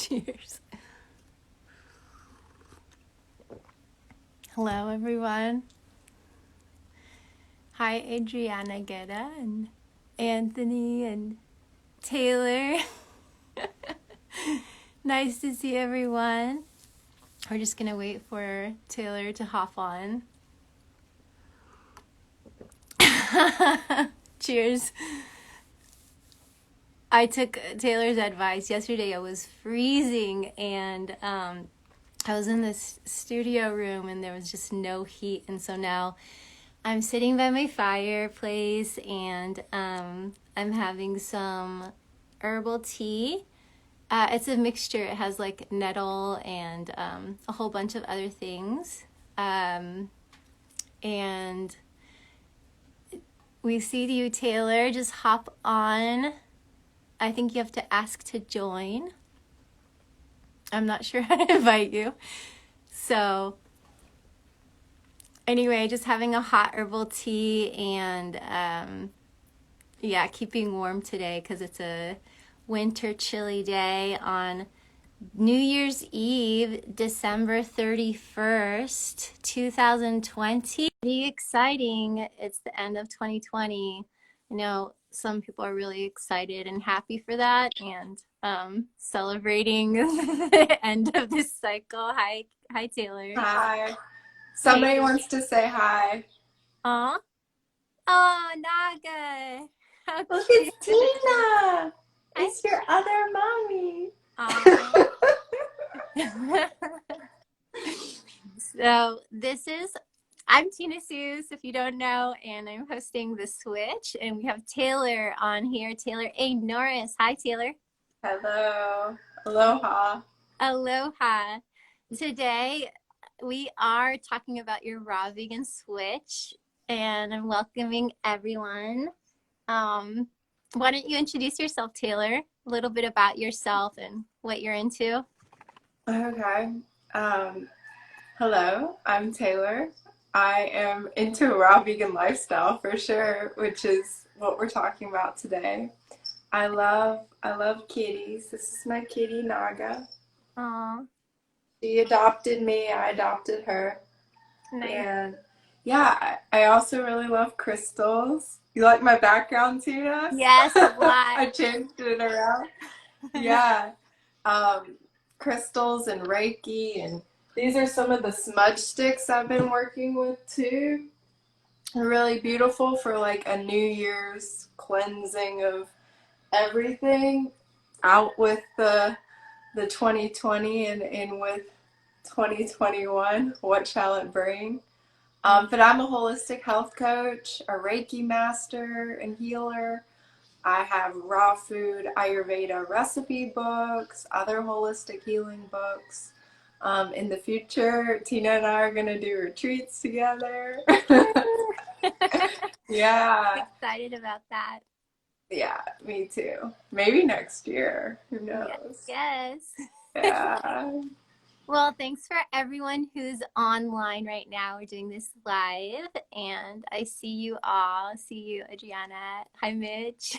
Cheers. Hello, everyone. Hi, Adriana Guetta and Anthony and Taylor. Nice to see everyone. We're just going to wait for Taylor to hop on. Cheers. I took Taylor's advice. Yesterday I was freezing and I was in this studio room and there was just no heat. And so now I'm sitting by my fireplace and I'm having some herbal tea. It's a mixture. It has like nettle and a whole bunch of other things. And we see you, Taylor. Just hop on. I think you have to ask to join. I'm not sure how to invite you. So anyway, just having a hot herbal tea and yeah, keeping warm today because it's a winter chilly day on New Year's Eve, December 31st, 2020. Pretty exciting. It's the end of 2020. I know some people are really excited and happy for that and celebrating the end of this cycle. Hi, Taylor. Hi. Somebody wants to say hi. Aw. Oh, Naga. How Look, cute. it's Tina. It's your other mommy. So I'm Tina Cseuz, if you don't know, and I'm hosting The Switch, and we have Taylor on here. Taylor A. Norris. Hi, Taylor. Hello. Aloha. Aloha. Today, we are talking about your raw vegan switch, and I'm welcoming everyone. Why don't you introduce yourself, Taylor? A little bit about yourself and what you're into. Okay. Hello, I'm Taylor. I am into a raw vegan lifestyle for sure, which is what we're talking about today. I love kitties. This is my kitty Naga. Aw, She adopted me, I adopted her. nice. And yeah, I also really love crystals. You like my background, Tina? Yes, a lot. I changed it around. Yeah. Um, Crystals and Reiki, and these are some of the smudge sticks I've been working with too. They're really beautiful for like a New Year's cleansing of everything. Out with the 2020 and in with 2021. What shall it bring? But I'm a holistic health coach, a Reiki master and healer. I have raw food, Ayurveda recipe books, other holistic healing books. In the future, Tina and I are going to do retreats together. Yeah. Excited about that. Yeah, me too. Maybe next year. Who knows? Yes. Yeah. Well, thanks for everyone who's online right now. We're doing this live, and I see you all. I see you, Adriana. Hi, Mitch.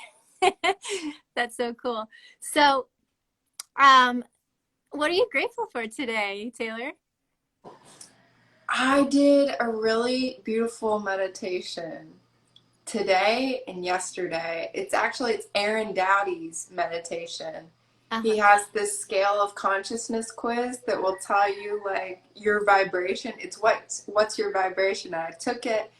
That's so cool. So, what are you grateful for today, Taylor? I did a really beautiful meditation today and yesterday. It's Aaron Dowdy's meditation. He has this scale of consciousness quiz that will tell you like your vibration. It's what's your vibration. And I took it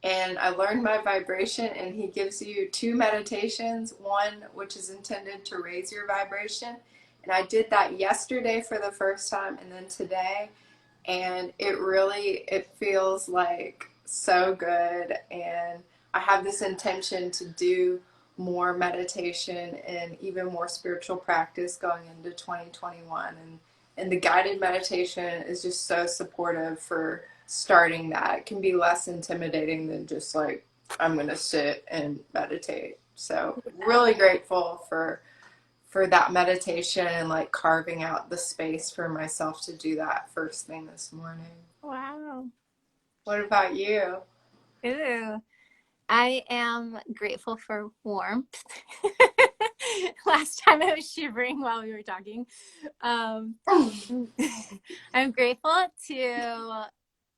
and I learned my vibration, and he gives you two meditations, one which is intended to raise your vibration. And I did that yesterday for the first time and then today, and it feels like so good. And I have this intention to do more meditation and even more spiritual practice going into 2021, and the guided meditation is just so supportive for starting that. It can be less intimidating than just like I'm going to sit and meditate. So really grateful for that meditation and like carving out the space for myself to do that first thing this morning. Wow. What about you? Ooh. I am grateful for warmth. Last time I was shivering while we were talking. Um, I'm grateful to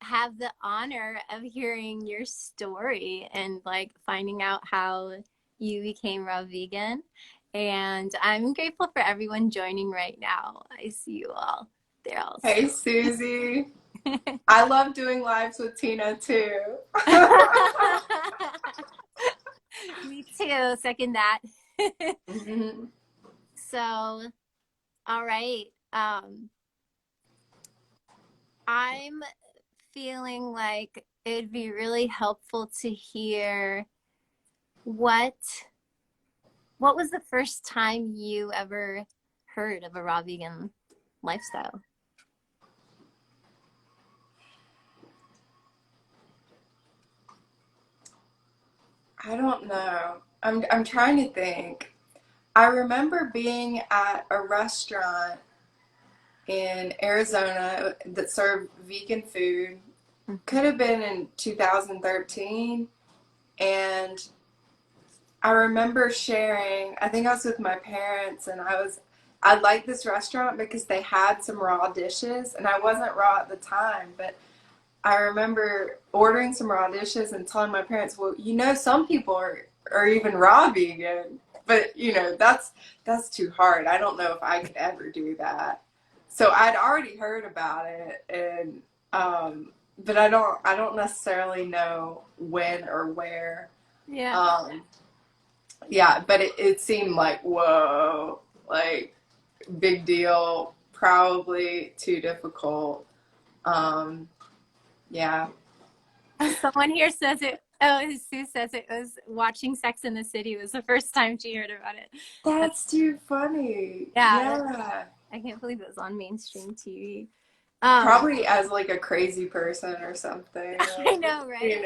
have the honor of hearing your story and like finding out how you became raw vegan. And I'm grateful for everyone joining right now. I see you all. They're all Hey, so. Susie. I love doing lives with Tina too. Me too. Second that. Mhm. So, all right. I'm feeling like it'd be really helpful to hear what what was the first time you ever heard of a raw vegan lifestyle? I don't know. I'm trying to think. I remember being at a restaurant in Arizona that served vegan food. Could have been in 2013. And I remember sharing, I think I was with my parents, and I liked this restaurant because they had some raw dishes, and I wasn't raw at the time, but I remember ordering some raw dishes and telling my parents, well, some people are even raw vegan, but that's too hard. I don't know if I could ever do that. So I'd already heard about it, and but I don't necessarily know when or where. Yeah. Um, yeah, but it seemed like, whoa, like big deal, probably too difficult. Um, yeah. Someone here says it. Oh, Sue says it was watching Sex in the City was the first time she heard about it. That's, That's too funny. yeah, Yeah. I can't believe it was on mainstream TV. Probably as like a crazy person or something. I know, right?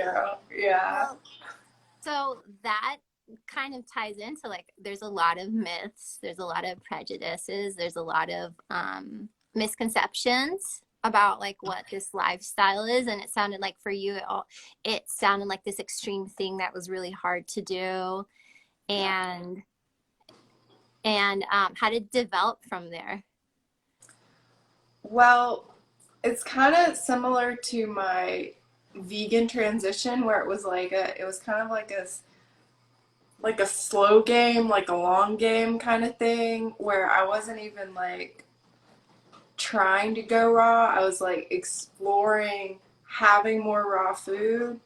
Yeah. Well, so that kind of ties into like there's a lot of myths, there's a lot of prejudices, there's a lot of misconceptions about like what this lifestyle is, and it sounded like for you it sounded like this extreme thing that was really hard to do, Yeah. and how to develop from there. Well, it's kind of similar to my vegan transition where it was kind of like a slow game, like a long game kind of thing where I wasn't even like trying to go raw. I was like exploring having more raw food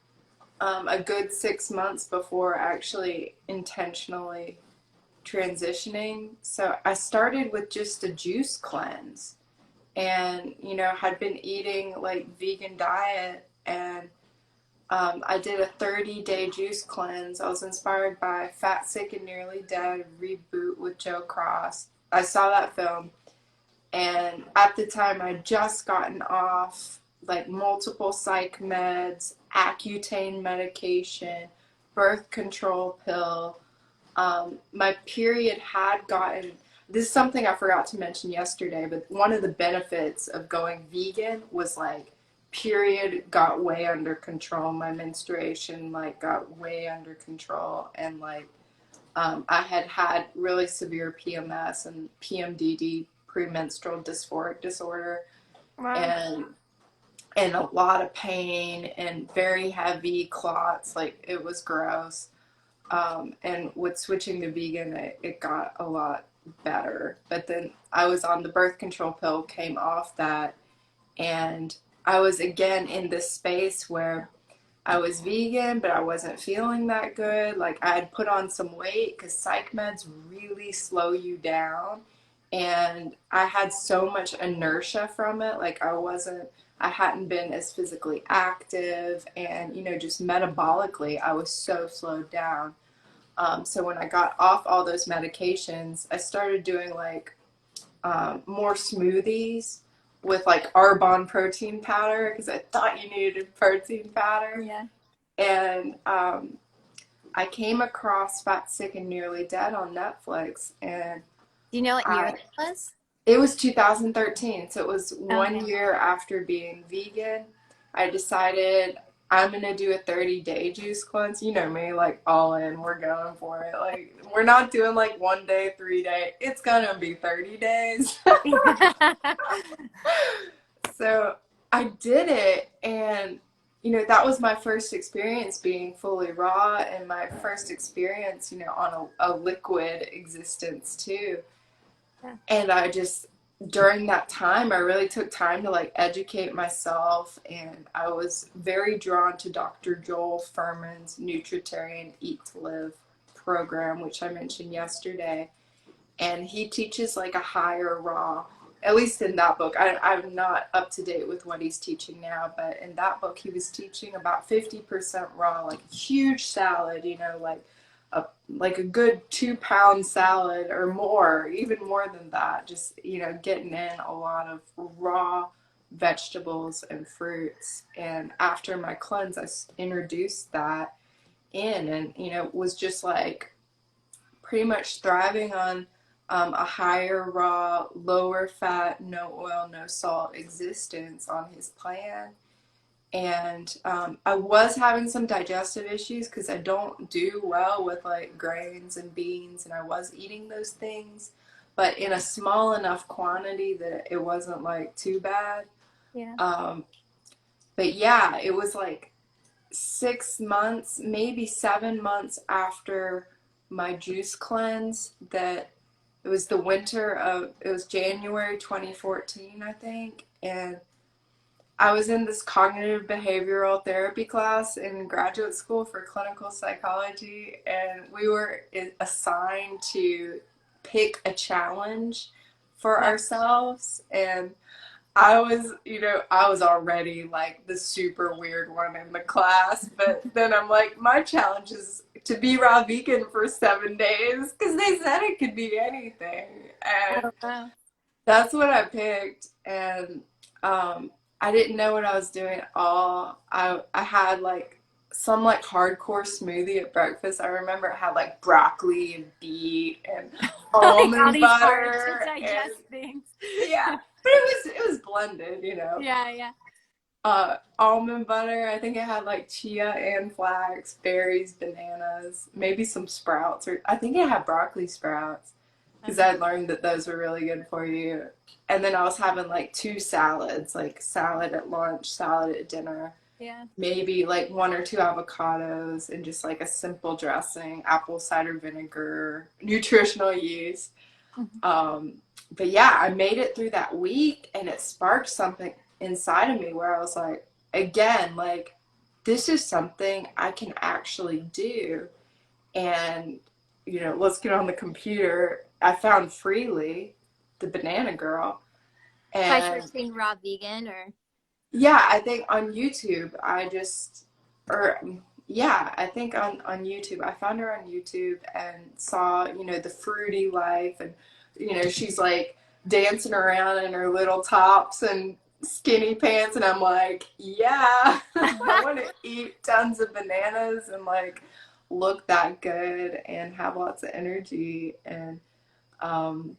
a good 6 months before actually intentionally transitioning. So I started with just a juice cleanse and, had been eating like vegan diet and I did a 30-day juice cleanse. I was inspired by Fat, Sick, and Nearly Dead reboot with Joe Cross. I saw that film, and at the time, I'd just gotten off like multiple psych meds, Accutane medication, birth control pill. My period had gotten. This is something I forgot to mention yesterday, but one of the benefits of going vegan was like period got way under control. My menstruation like got way under control, and like I had had really severe PMS and PMDD, premenstrual dysphoric disorder, Wow. and a lot of pain and very heavy clots. Like it was gross. And with switching to vegan, it got a lot better. But then I was on the birth control pill, came off that, and I was again in this space where I was vegan, but I wasn't feeling that good. Like I had put on some weight because psych meds really slow you down. And I had so much inertia from it. Like I hadn't been as physically active and, just metabolically, I was so slowed down. So when I got off all those medications, I started doing like more smoothies with like Arbonne protein powder because I thought you needed protein powder. Yeah. And I came across Fat, Sick, and Nearly Dead on Netflix, and Do you know what year I that was? it was 2013, so it was one Okay. year after being vegan. I decided I'm gonna do a 30-day juice cleanse. You know me, like all in, we're going for it. Like we're not doing like 1 day, 3 day. It's gonna be 30 days. So I did it, and that was my first experience being fully raw, and my first experience, on a liquid existence too. Yeah. And I just, during that time, I really took time to like educate myself, and I was very drawn to Dr. Joel Furman's Nutritarian Eat to Live program, which I mentioned yesterday. And he teaches like a higher raw, at least in that book. I'm not up to date with what he's teaching now, but in that book he was teaching about 50% raw, like a huge salad, like a good 2 pound salad or more, even more than that, just getting in a lot of raw vegetables and fruits. And after my cleanse, I introduced that in, and was just like pretty much thriving on a higher raw, lower fat, no oil, no salt existence on his plan. And I was having some digestive issues because I don't do well with like grains and beans, and I was eating those things, but in a small enough quantity that it wasn't like too bad. Yeah. Um, but yeah, it was like 6 months, maybe 7 months after my juice cleanse that it was January 2014, I think. And I was in this cognitive behavioral therapy class in graduate school for clinical psychology, and we were assigned to pick a challenge for Yeah. ourselves. And I was already like the super weird one in the class, but then I'm like, my challenge is to be raw vegan for 7 days because they said it could be anything. And Oh, wow. that's what I picked. And I didn't know what I was doing at all. I had like some like hardcore smoothie at breakfast. I remember it had like broccoli and beet and Like all almond these hard to butter and digest things. yeah, but it was blended, Yeah, yeah. almond butter. I think it had like chia and flax, berries, bananas, maybe some sprouts, or I think it had broccoli sprouts because Okay. I learned that those were really good for you. And then I was having like two salads, like salad at lunch, salad at dinner, Yeah. maybe like one or two avocados, and just like a simple dressing, apple cider vinegar, nutritional yeast. Mhm. Um, but yeah, I made it through that week, and it sparked something inside of me where I was like, again, like, this is something I can actually do. And, let's get on the computer. I found Freely, the banana girl. By And searching raw vegan or yeah, I think on YouTube, or yeah, I think on YouTube, I found her on YouTube and saw, the fruity life, and, she's like dancing around in her little tops and skinny pants, and I'm like, yeah, I want to eat tons of bananas and like look that good and have lots of energy. And um,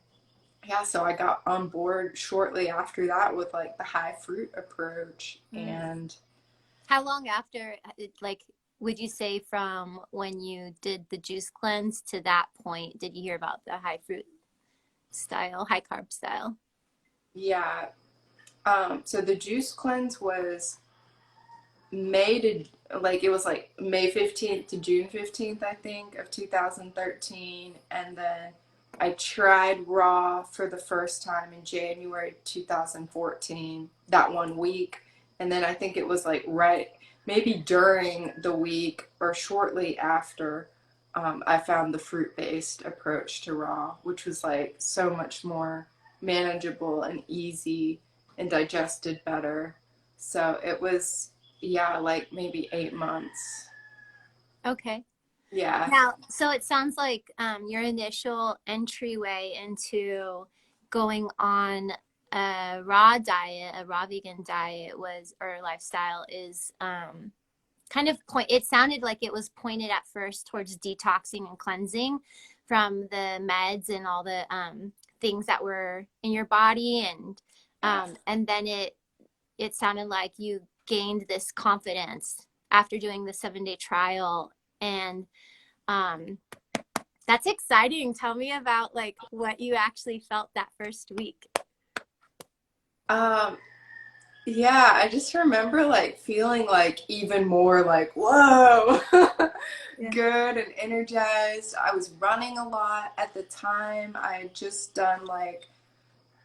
yeah, so I got on board shortly after that with like the high fruit approach. mm. And How long after, like, would you say from when you did the juice cleanse to that point, did you hear about the high fruit style, high carb style? yeah, so the juice cleanse was May to like it was like May 15th to June 15th, I think, of 2013. And then I tried raw for the first time in January 2014, that 1 week. And then I think it was like right, maybe during the week or shortly after, I found the fruit based approach to raw, which was like so much more manageable and easy and digested better. So it was, yeah, like maybe 8 months. Okay. Yeah. Now, so it sounds like your initial entryway into going on a raw diet, a raw vegan diet was, or lifestyle is kind of it sounded like it was pointed at first towards detoxing and cleansing from the meds and all the things that were in your body. And then it sounded like you gained this confidence after doing the 7-day trial. And um, that's exciting. Tell me about like what you actually felt that first week. Um, yeah, I just remember like feeling like even more like, whoa, Yeah. good and energized. I was running a lot at the time. I had just done like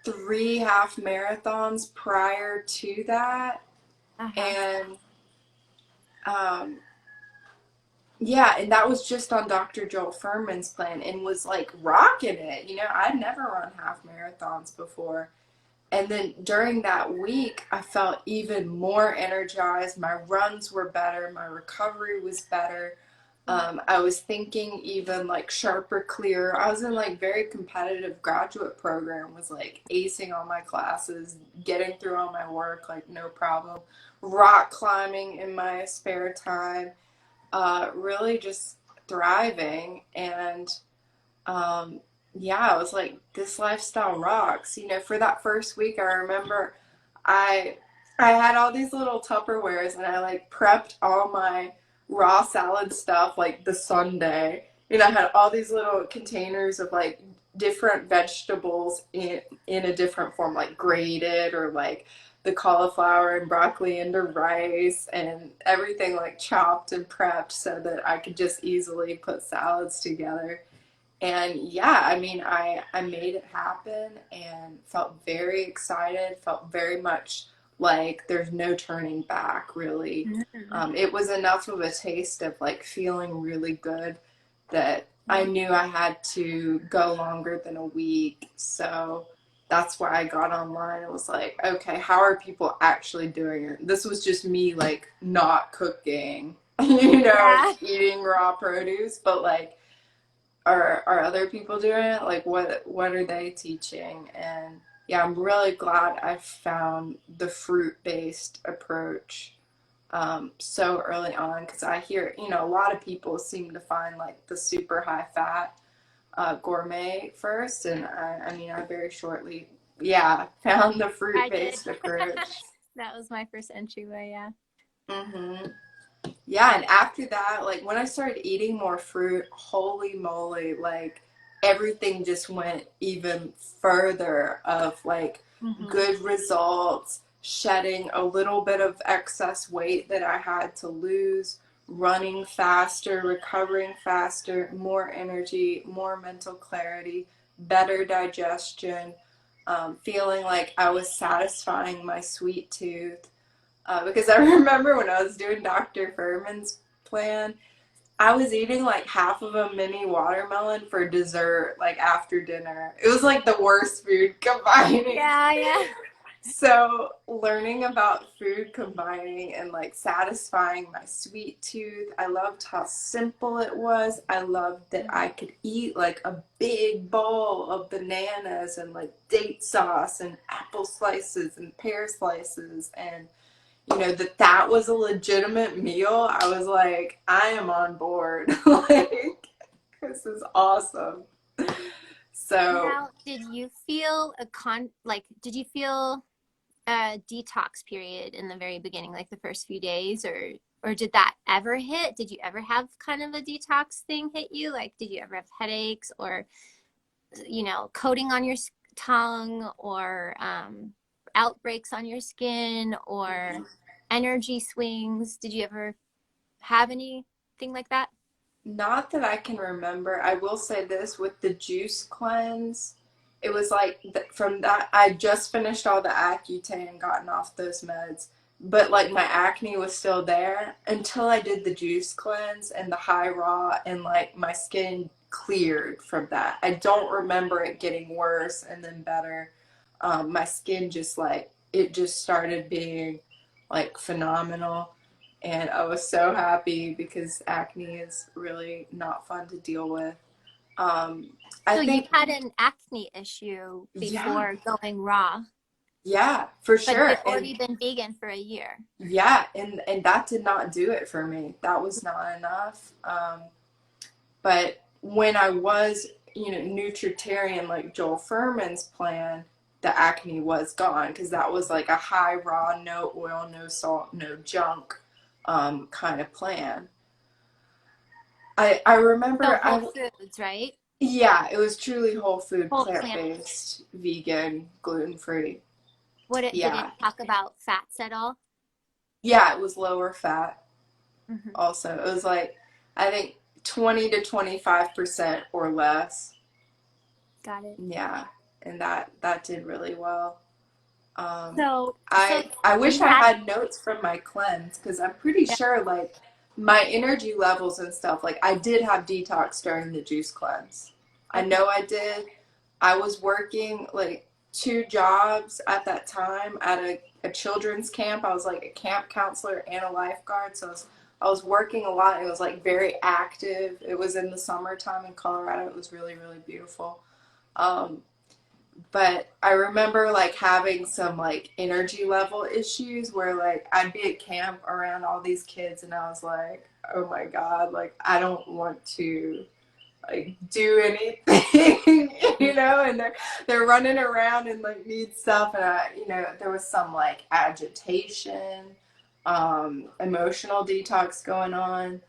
3 half marathons prior to that. Uh-huh. And um, yeah, and that was just on Dr. Joel Furman's plan and was like rocking it. I'd never run half marathons before. And then during that week, I felt even more energized. My runs were better. My recovery was better. I was thinking even like sharper, clearer. I was in like very competitive graduate program, was like acing all my classes, getting through all my work, like no problem. Rock climbing in my spare time, really just thriving. And um, yeah, I was like, this lifestyle rocks. For that first week, I remember I I had all these little Tupperwares and I like prepped all my raw salad stuff like the Sunday. I had all these little containers of like different vegetables in a different form, like grated or like the cauliflower and broccoli into rice and everything like chopped and prepped so that I could just easily put salads together. And yeah, I mean, I made it happen and felt very excited, felt very much like there's no turning back, really. Mhm. It was enough of a taste of like feeling really good that I knew I had to go longer than a week. So that's why I got online and was like, okay, how are people actually doing it? This was just me like not cooking, and Yeah. eating raw produce, but like, are other people doing it? Like what are they teaching? And yeah, I'm really glad I found the fruit-based approach so early on because I hear, a lot of people seem to find like the super high fat gourmet first, and I mean, I very shortly, yeah, found the I did. fruit-based approach. That was my first entryway, yeah. hmm Yeah, and after that, like when I started eating more fruit, holy moly, like everything just went even further of like Hmm. good results, shedding a little bit of excess weight that I had to lose, running faster, recovering faster, more energy, more mental clarity, better digestion, feeling like I was satisfying my sweet tooth, because I remember when I was doing Dr. Furman's plan, I was eating like half of a mini watermelon for dessert, like after dinner. It was like the worst food combining. Yeah, yeah. So, learning about food combining and like satisfying my sweet tooth, I loved how simple it was. I loved that I could eat like a big bowl of bananas and like date sauce and apple slices and pear slices, and that was a legitimate meal. I was like, I am on board. Like, this is awesome. So, Now, did you feel did you feel a detox period in the very beginning, like the first few days, or did that ever hit? Did you ever have kind of a detox thing hit you? Like, did you ever have headaches or, coating on your tongue or outbreaks on your skin or energy swings? Did you ever have anything like that? not that I can remember. I will say this with the juice cleanse, it was like from that, I just finished all the Accutane and gotten off those meds, but like my acne was still there until I did the juice cleanse and the high raw, and like my skin cleared from that. I don't remember it getting worse and then better. My skin just like, it just started being like phenomenal. And I was so happy because acne is really not fun to deal with. Um, I So you think, had an acne issue yeah, before going raw, yeah, for but you sure. had And already been vegan for a year. yeah, and that did not do it for me. That was not enough. But when I was, nutritarian like Joel Furman's plan, the acne was gone because that was like a high raw, no oil, no salt, no junk kind of plan. I So remember whole foods, right? yeah, it was truly whole food, Whole plant. plant-based, vegan, gluten-free. Did it Yeah. talk about fats at all? Yeah, it was lower fat Hmm. also. It was like I think 20 to 25% or less. Got it. Yeah, and that did really well. So I wish you I had, had notes from my cleanse because I'm pretty yeah, sure like my energy levels and stuff, like I did have detox during the juice cleanse. I okay. know I did. I was working like two jobs at that time at a children's camp. I was like a camp counselor and a lifeguard, so I was working a lot. It was like very active. It was in the summertime in Colorado. It was really, really beautiful. Um, but I remember like having some like energy level issues where like I'd be at camp around all these kids and I was like, oh my God, like I don't want to like do anything, and they're running around and like need stuff and there was some like agitation, emotional detox going on.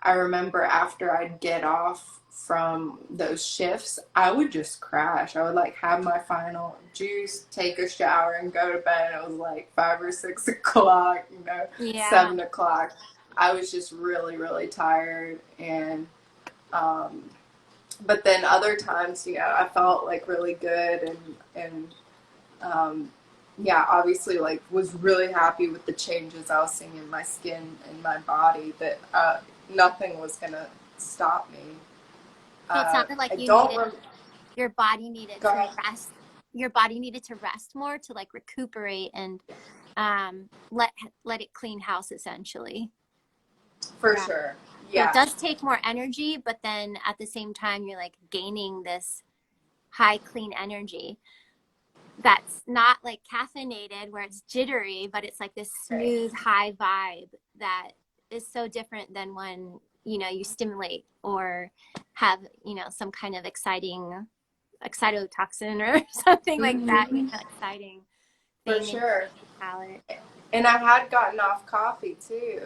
I remember after I'd get off from those shifts, I would just crash. I would like have my final juice, take a shower, and go to bed. It was like 5 or 6 o'clock, Yeah. 7 o'clock. I was just really, really tired, and um, but then other times, I felt like really good, and um, yeah, obviously, like was really happy with the changes I was seeing in my skin and my body. That nothing was gonna stop me. So it sounded like I you don't. needed your body needed Go to ahead. rest. Your body needed to rest more to like recuperate and let it clean house essentially. For Yeah. sure. So it Yeah. does take more energy, but then at the same time you're like gaining this high clean energy that's not like caffeinated where it's jittery, but it's like this Right. smooth high vibe that is so different than when, you stimulate or have, some kind of exciting excitotoxin or something like that, Hmm. exciting For thing in sure. your palate. And I had gotten off coffee too.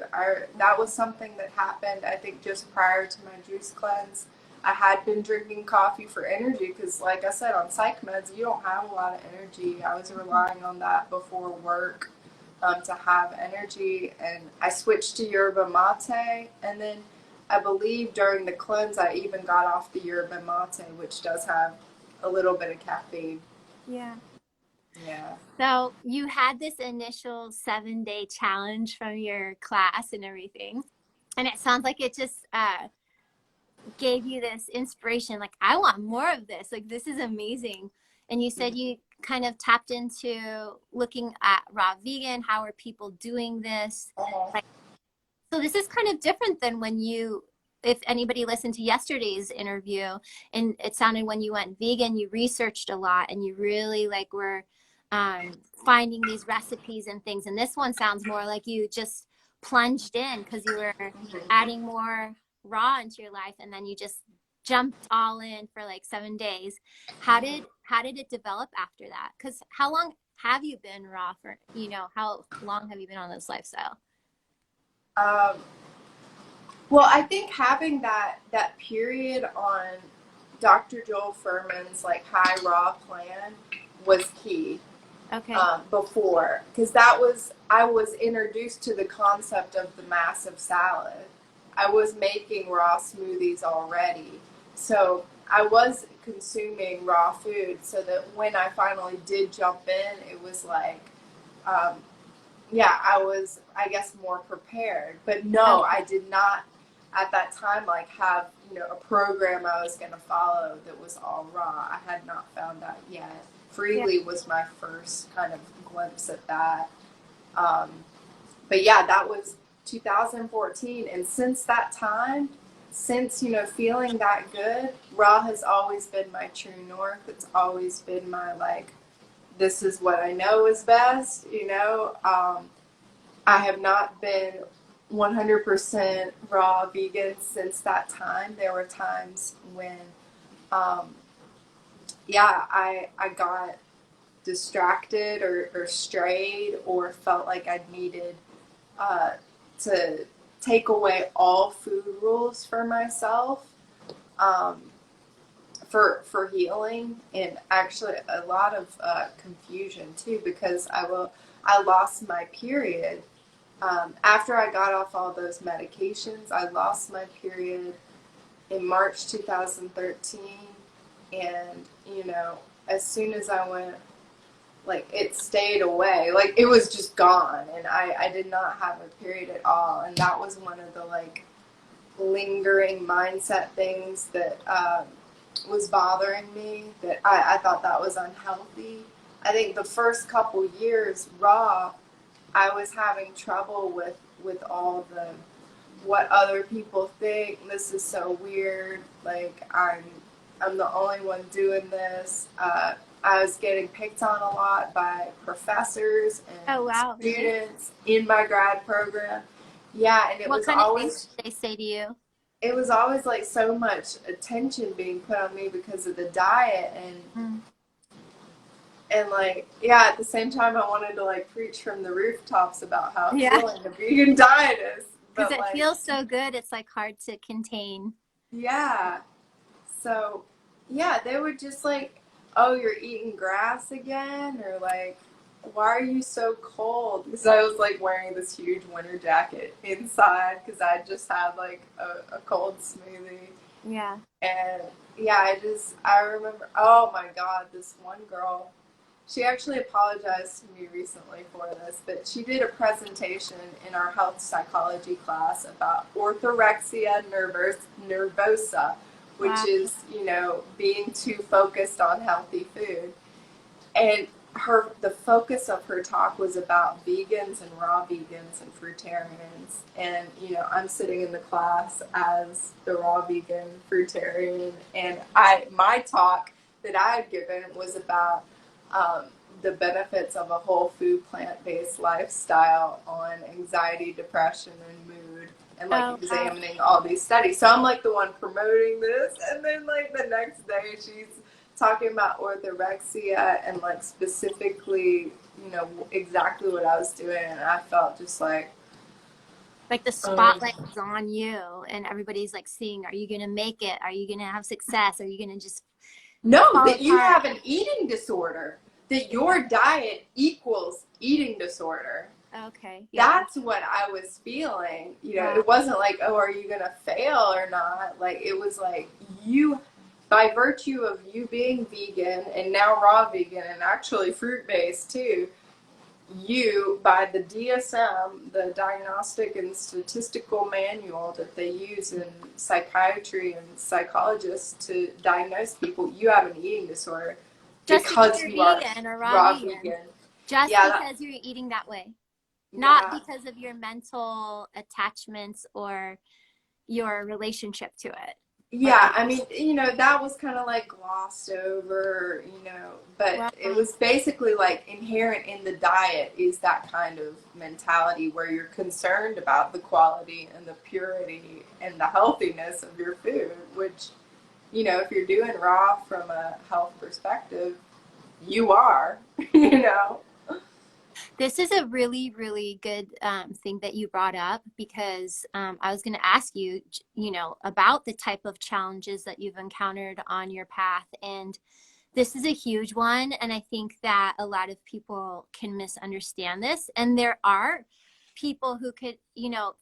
That was something that happened, I think, just prior to my juice cleanse. I had been drinking coffee for energy because, like I said, on psych meds, you don't have a lot of energy. I was relying on that before work to have energy. And I switched to yerba mate. And then I believe during the cleanse, I even got off the yerba mate, which does have a little bit of caffeine. Yeah. Yeah. So you had this initial 7-day challenge from your class and everything. And it sounds like it just gave you this inspiration. Like, I want more of this. Like, this is amazing. And you said you kind of tapped into looking at raw vegan. How are people doing this? Uh-huh. Like, so this is kind of different than when if anybody listened to yesterday's interview, and it sounded when you went vegan, you researched a lot and you really like were finding these recipes and things. And this one sounds more like you just plunged in because you were adding more raw into your life, and then you just jumped all in for like 7 days. How did it develop after that? Because how long have you been raw for? How long have you been on this lifestyle? Um, Well, I think having that period on Dr. Joel Furman's like high raw plan was key Okay. before, because that was I was introduced to the concept of the massive salad. I was making raw smoothies already, so I was consuming raw food. So that when I finally did jump in, it was like um, yeah, I was, I guess, more prepared. But no, Okay. I did not at that time like have, a program I was going to follow that was all raw. I had not found that yet. Yeah. Freely was my first kind of glimpse at that. Um, but yeah, that was 2014. And since that time, since, feeling that good, raw has always been my true north. It's always been my like, this is what I know is best. I have not been 100% raw vegan since that time. There were times when, um, yeah, I got distracted or strayed or felt like I needed uh, to take away all food rules for myself, um, for healing, and actually a lot of confusion too, because I lost my period after I got off all those medications. I lost my period in March 2013, and as soon as I went, like, it stayed away, like it was just gone, and I did not have a period at all, and that was one of the like lingering mindset things that was bothering me, that I thought that was unhealthy. I think the first couple years raw, I was having trouble with all the what other people think. This is so weird. Like I'm the only one doing this. I was getting picked on a lot by professors and Oh, wow. students in my grad program. Yeah, and it What was kind of always things did they say to you? it was always like so much attention being put on me because of the diet, Mm. and like, yeah, at the same time I wanted to like preach from the rooftops about how Yeah, healing the vegan diet is. because But it like, feels so good. It's like hard to contain. yeah. So, yeah, they would just like, oh, you're eating grass again? Or like, why are you so cold? Because I was like wearing this huge winter jacket inside because I just had like a cold smoothie. Yeah. And yeah, I remember, oh my God, this one girl, she actually apologized to me recently for this, but she did a presentation in our health psychology class about orthorexia nervosa, which Wow. is, being too focused on healthy food. And the focus of her talk was about vegans and raw vegans and fruitarians. And, I'm sitting in the class as the raw vegan fruitarian, and my talk that I had given was about the benefits of a whole food plant-based lifestyle on anxiety, depression, and mood, and like Oh, wow. examining all these studies. So I'm like the one promoting this, and then like the next day she's talking about orthorexia and like specifically, exactly what I was doing, and I felt just like, Like the um, spotlight is on you, and everybody's like seeing, are you going to make it? Are you going to have success? Are you going to just no, fall that you apart? have an eating disorder, that your diet equals eating disorder. Okay. Yeah. That's what I was feeling. Wow. It wasn't like, oh, are you gonna fail or not? Like, it was like, you, by virtue of you being vegan and now raw vegan and actually fruit based too, you, by the DSM, the Diagnostic and Statistical Manual that they use in psychiatry and psychologists to diagnose people, you have an eating disorder Just because because you're you are vegan or raw raw vegan. vegan. Just Yeah, because you're eating that way. Not yeah. because of your mental attachments or your relationship to it. Like, Yeah, I mean, that was kind of like glossed over, but it wow. was basically like inherent in the diet is that kind of mentality where you're concerned about the quality and the purity and the healthiness of your food, which, if you're doing raw from a health perspective, you are, you know. This is a really, really good thing that you brought up because I was going to ask you, about the type of challenges that you've encountered on your path. And this is a huge one. And I think that a lot of people can misunderstand this. And there are people who could,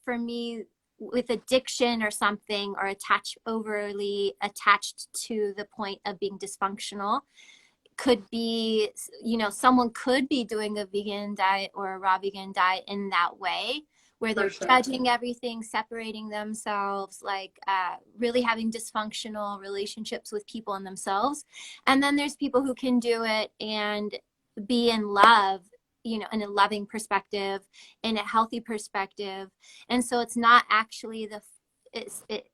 for me, with addiction or something, or overly attached to the point of being dysfunctional, could be, someone could be doing a vegan diet or a raw vegan diet in that way, where For they're sure. judging everything, separating themselves, like really having dysfunctional relationships with people and themselves. And then there's people who can do it and be in love, in a loving perspective, in a healthy perspective. And so it's not actually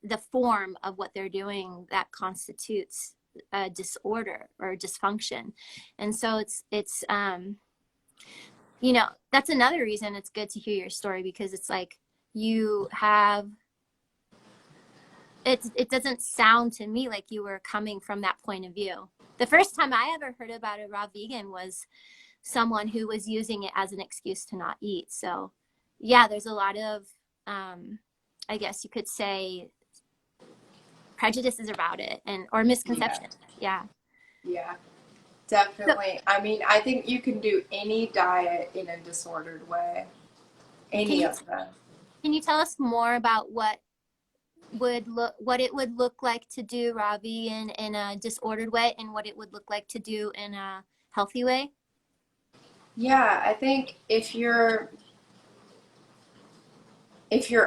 the form of what they're doing that constitutes a disorder or dysfunction. And so that's another reason it's good to hear your story, because it's like you have it doesn't sound to me like you were coming from that point of view. The first time I ever heard about a raw vegan was someone who was using it as an excuse to not eat. So yeah, there's a lot of I guess you could say, prejudices about it or Yeah. misconceptions. Yeah. Yeah. So Definitely. I mean, I think you can do any diet in a disordered way. can Any you of them. can you tell us more about what it would look like to do raw vegan in a disordered way and what it would look like to do in a healthy way? Yeah, I think if you're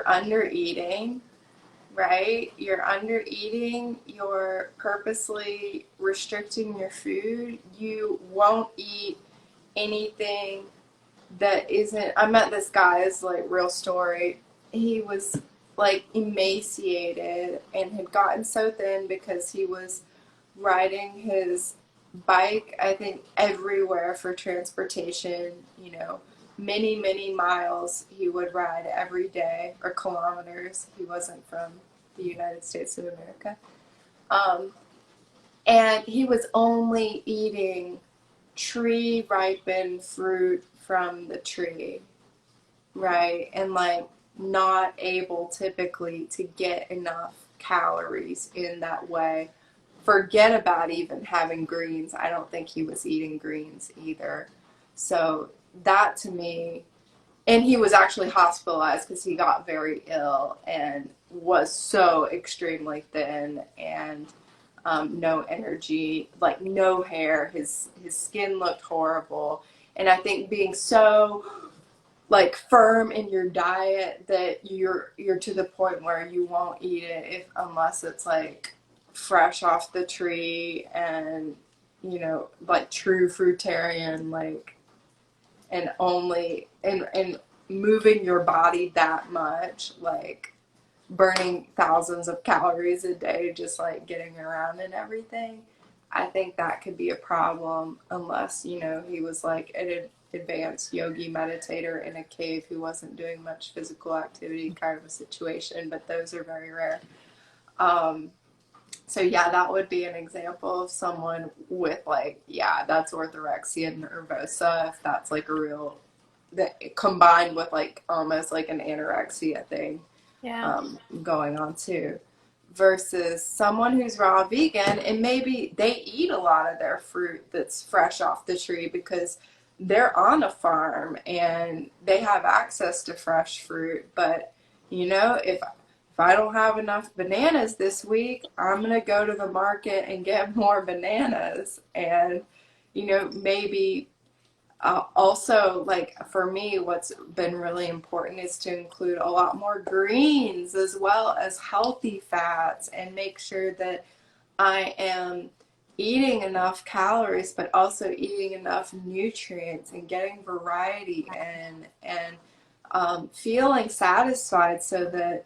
under eating, right? You're under eating, you're purposely restricting your food, you won't eat anything that isn't. I met this guy, it's like real story. He was like emaciated and had gotten so thin because he was riding his bike, I think, everywhere for transportation, many, many miles he would ride every day, or kilometers. He wasn't from the United States of America. Um, and he was only eating tree ripened fruit from the tree, right? And like not able typically to get enough calories in that way. Forget about even having greens. I don't think he was eating greens either. So that to me, and he was actually hospitalized because he got very ill and was so extremely thin and no energy, like no hair. His skin looked horrible, and I think being so like firm in your diet that you're to the point where you won't eat it if unless it's like fresh off the tree and like true fruitarian, like, and only and moving your body that much, like burning thousands of calories a day just like getting around and everything. I think that could be a problem unless, he was like an advanced yogi meditator in a cave who wasn't doing much physical activity kind of a situation, but those are very rare. Um, so yeah, that would be an example of someone with like, yeah, that's orthorexia nervosa, if that's like a real, that combined with like almost like an anorexia thing Yeah. going on too, versus someone who's raw vegan and maybe they eat a lot of their fruit that's fresh off the tree because they're on a farm and they have access to fresh fruit. But if I don't have enough bananas this week, I'm gonna go to the market and get more bananas. And maybe also, like for me, what's been really important is to include a lot more greens as well as healthy fats and make sure that I am eating enough calories, but also eating enough nutrients and getting variety and feeling satisfied so that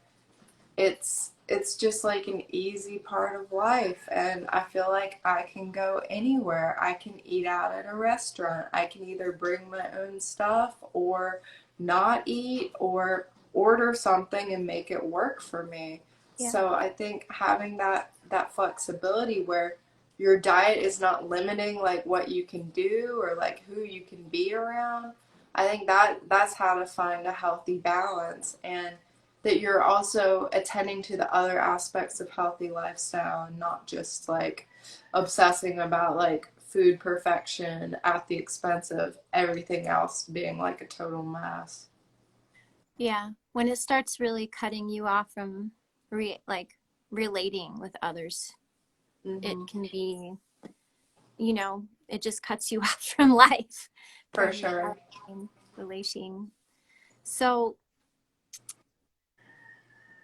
it's just like an easy part of life, and I feel like I can go anywhere. I can eat out at a restaurant. I can either bring my own stuff or not eat or order something and make it work for me. Yeah. So I think having that flexibility where your diet is not limiting like what you can do or like who you can be around. I think that's how to find a healthy balance, and that you're also attending to the other aspects of healthy lifestyle and not just like obsessing about like food perfection at the expense of everything else being like a total mess. Yeah. When it starts really cutting you off from like relating with others, it Hmm. can be, it just cuts you off from life, For from sure. relating. So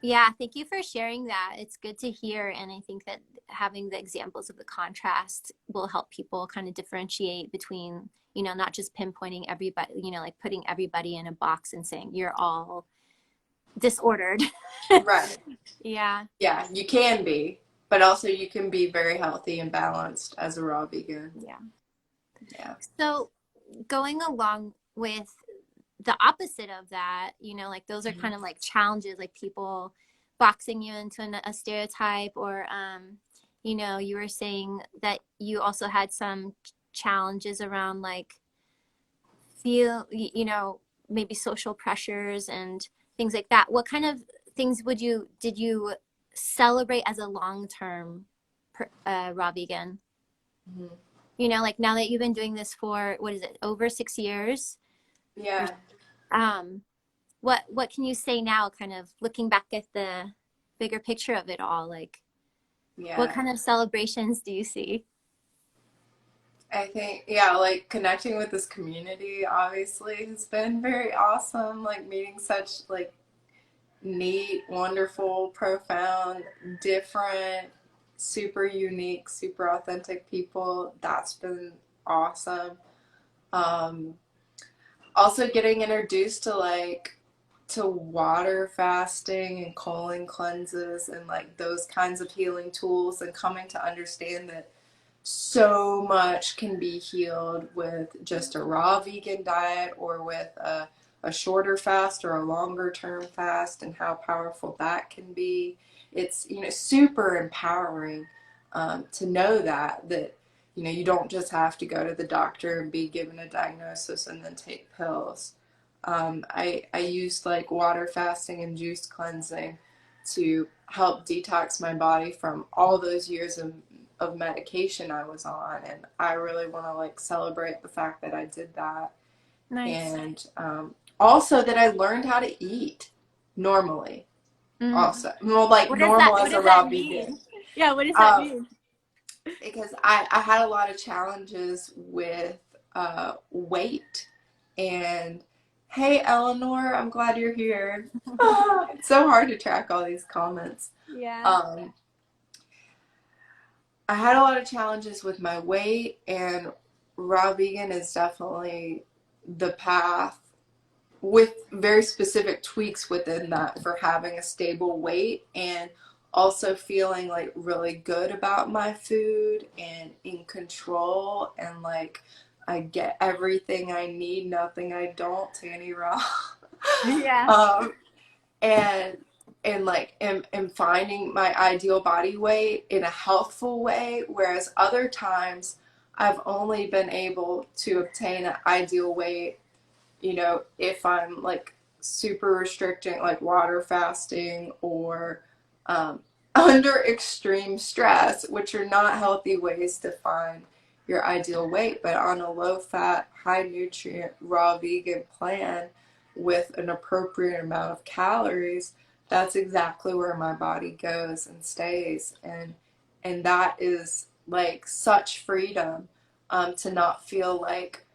yeah, thank you for sharing that. It's good to hear. And I think that having the examples of the contrast will help people kind of differentiate between, not just pinpointing everybody, like putting everybody in a box and saying you're all disordered. Right. Yeah. Yeah, you can be, but also you can be very healthy and balanced as a raw vegan. Yeah. Yeah. So going along with the opposite of that, like those are Mhm. kind of like challenges, like people boxing you into a stereotype, or you were saying that you also had some challenges around like maybe social pressures and things like that. What kind of things did you celebrate as a long-term raw vegan? Mhm. You know, like now that you've been doing this for, what is it, over 6 years? Or, Yeah, um, what can you say now, kind of looking back at the bigger picture of it all? Like, what yeah. kind of celebrations do you see? I think, yeah, like connecting with this community obviously has been very awesome. Like meeting such like neat, wonderful, profound, different, super unique, super authentic people. That's been awesome. Um, Also getting introduced to like to water fasting and colon cleanses and like those kinds of healing tools and coming to understand that so much can be healed with just a raw vegan diet or with a shorter fast or a longer term fast and how powerful that can be. It's, you know, super empowering to know that you don't just have to go to the doctor and be given a diagnosis and then take pills. I used like water fasting and juice cleansing to help detox my body from all those years of medication I was on, and I really want to like celebrate the fact that I did that, Nice. and also that I learned how to eat normally. Mm. Also, well, like What does that normal what as a does that raw vegan. mean? Yeah, what does that Um, mean? because I had a lot of challenges with weight. And hey, Eleanor, I'm glad you're here. It's so hard to track all these comments. Yeah. Um, I had a lot of challenges with my weight, and raw vegan is definitely the path with very specific tweaks within that for having a stable weight and also feeling like really good about my food and in control and like I get everything I need, nothing I don't, Tanny Raw. Yeah. um, and like am finding my ideal body weight in a healthful way, whereas other times I've only been able to obtain an ideal weight, you know, if I'm like super restricting, like water fasting or under extreme stress, which are not healthy ways to find your ideal weight, but on a low fat, high nutrient, raw vegan plan with an appropriate amount of calories, that's exactly where my body goes and stays. And that is like such freedom, to not feel like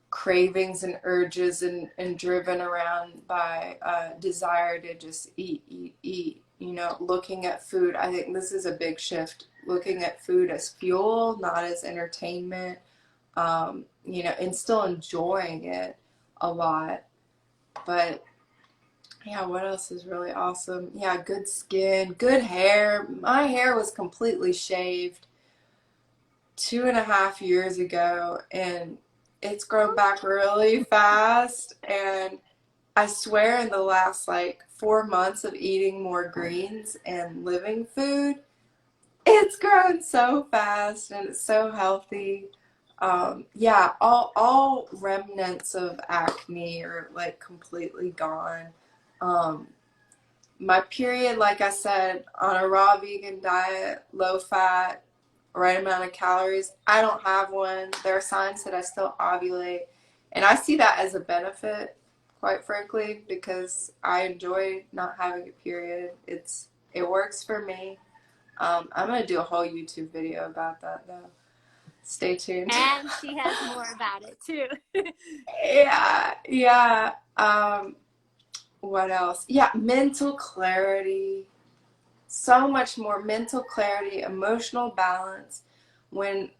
cravings and urges and driven around by desire to just eat. You know, looking at food, I think this is a big shift. Looking at food as fuel, not as entertainment, you know, and still enjoying it a lot. But yeah, what else is really awesome? Yeah, good skin, good hair. My hair was completely shaved 2.5 years ago, and it's grown back really fast. And I swear, in the last like 4 months of eating more greens and living food, it's grown so fast and it's so healthy. Yeah, all remnants of acne are like completely gone. Um, my period, like I said, on a raw vegan diet, low fat, right amount of calories. I don't have one. There are signs that I still ovulate. And I see that as a benefit, quite frankly, because I enjoy not having a period. It works for me. I'm gonna do a whole YouTube video about that though. Stay tuned. And she has more about it too. Yeah, yeah. What else? Yeah, mental clarity. So much more mental clarity, emotional balance when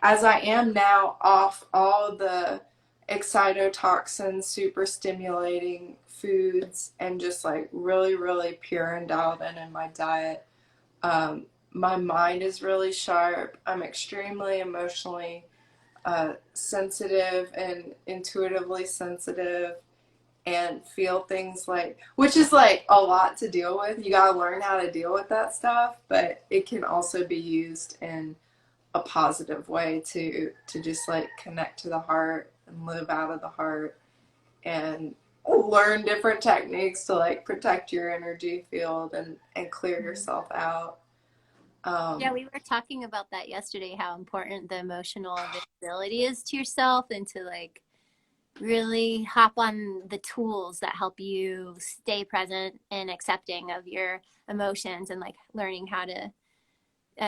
as I am now off all the excitotoxin, super stimulating foods and just like really, really pure and dialed in my diet. My mind is really sharp. I'm extremely emotionally sensitive and intuitively sensitive and feel things like, which is like a lot to deal with. You got to learn how to deal with that stuff, but it can also be used in a positive way to just like connect to the heart and live out of the heart. And learn different techniques to like protect your energy field and clear Mhm. yourself out. Yeah, Um, we were talking about that yesterday, how important the emotional availability is to yourself and to like really hop on the tools that help you stay present and accepting of your emotions and like learning how to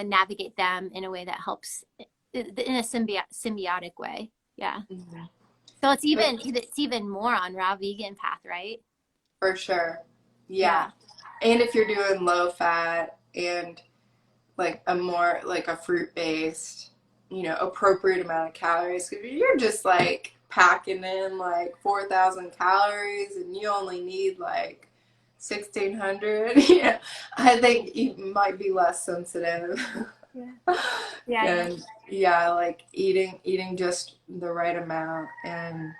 navigate them in a way that helps in a symbiotic way. Yeah. mhm. So it's even more on raw vegan path, right? For sure. Yeah. Yeah. And if you're doing low fat and like a more like a fruit based, appropriate amount of calories, because you're just like packing in like 4,000 calories and you only need like 1,600. Yeah, I think you might be less sensitive. Yeah. Yeah. Yeah. And yeah, like eating just the right amount. And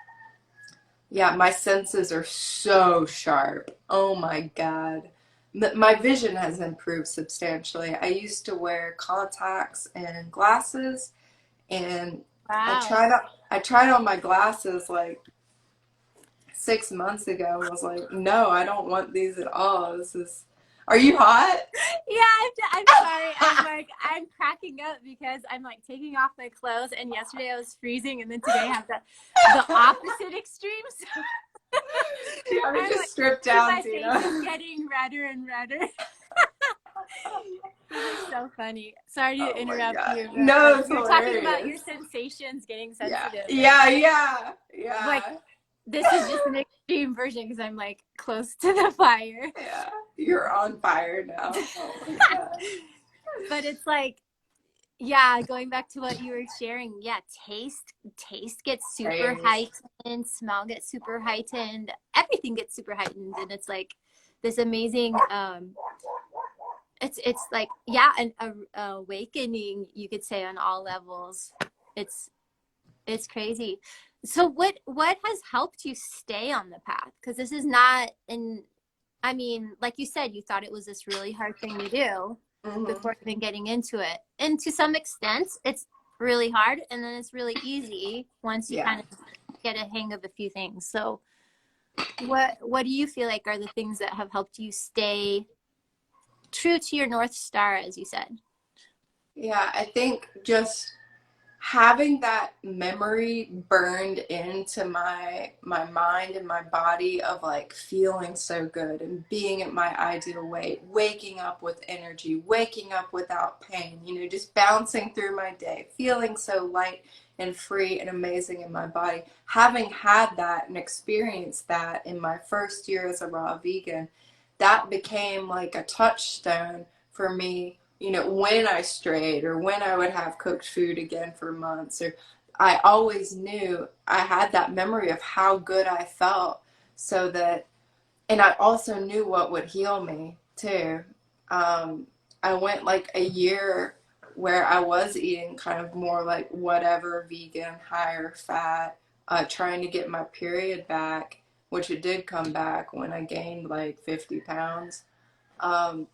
yeah, my senses are so sharp. Oh my God. My vision has improved substantially. I used to wear contacts and glasses, and I Wow. tried on, I tried on my glasses like 6 months ago and was like, no, I don't want these at all. Are you hot? Yeah, I'm sorry. I'm cracking up because I'm like taking off my clothes, and yesterday I was freezing, and then today I have the opposite extremes. You want me I'm to like, strip and down, my face is Tina? getting redder and redder. This is so funny. Sorry to Oh my interrupt God. you, but No, like it's you're talking about hilarious. your sensations getting Yeah, sensitive, and yeah, yeah, like yeah. this is just an extreme version because I'm like close to the fire. Yeah, you're on fire now. Oh my God. But it's like, yeah, going back to what you were sharing, yeah, taste gets super Craves. heightened, smell gets super heightened, everything gets super heightened, and it's like this amazing it's like, yeah, a awakening, you could say, on all levels. It's it's crazy. So what has helped you stay on the path? Because this is not an, I mean, like you said, you thought it was this really hard thing to do Hmm. before even getting into it. And to some extent, it's really hard, and then it's really easy once you Yeah. kind of get a hang of a few things. So what do you feel like are the things that have helped you stay true to your North Star, as you said? Yeah, I think just having that memory burned into my mind and my body of like feeling so good and being at my ideal weight, waking up with energy, waking up without pain, just bouncing through my day, feeling so light and free and amazing in my body. Having had that and experienced that in my first year as a raw vegan, that became like a touchstone for me, when I strayed or when I would have cooked food again for months. Or I always knew I had that memory of how good I felt, so that, and I also knew what would heal me too. Um, I went like a year where I was eating kind of more like whatever vegan, higher fat, trying to get my period back, which it did come back when I gained like 50 pounds. Um,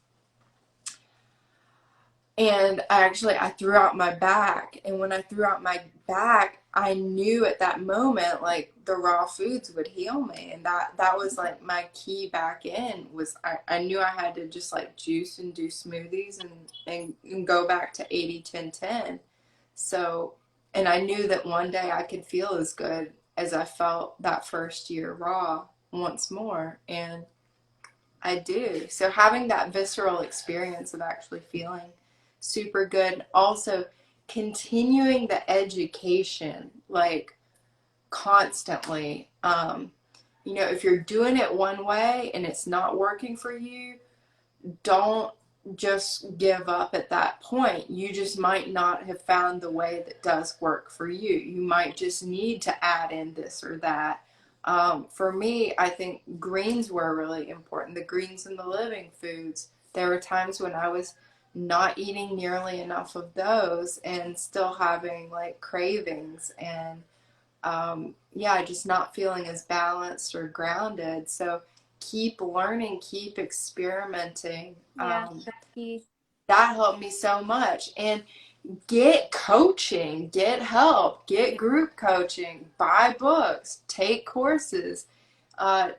and I threw out my back. And when I threw out my back, I knew at that moment like the raw foods would heal me. And that was like my key back in was I knew I had to just like juice and do smoothies and go back to 80-10-10. So, and I knew that one day I could feel as good as I felt that first year raw once more. And I do. So having that visceral experience of actually feeling super good. Also, continuing the education like constantly. If you're doing it one way and it's not working for you, don't just give up at that point. You just might not have found the way that does work for you. You might just need to add in this or that. For me, I think greens were really important. The greens and the living foods. There were times when I was not eating nearly enough of those and still having like cravings and yeah, just not feeling as balanced or grounded. So keep learning, keep experimenting. Yeah, that's key. That helped me so much. And get coaching, get help, get group coaching, buy books, take courses.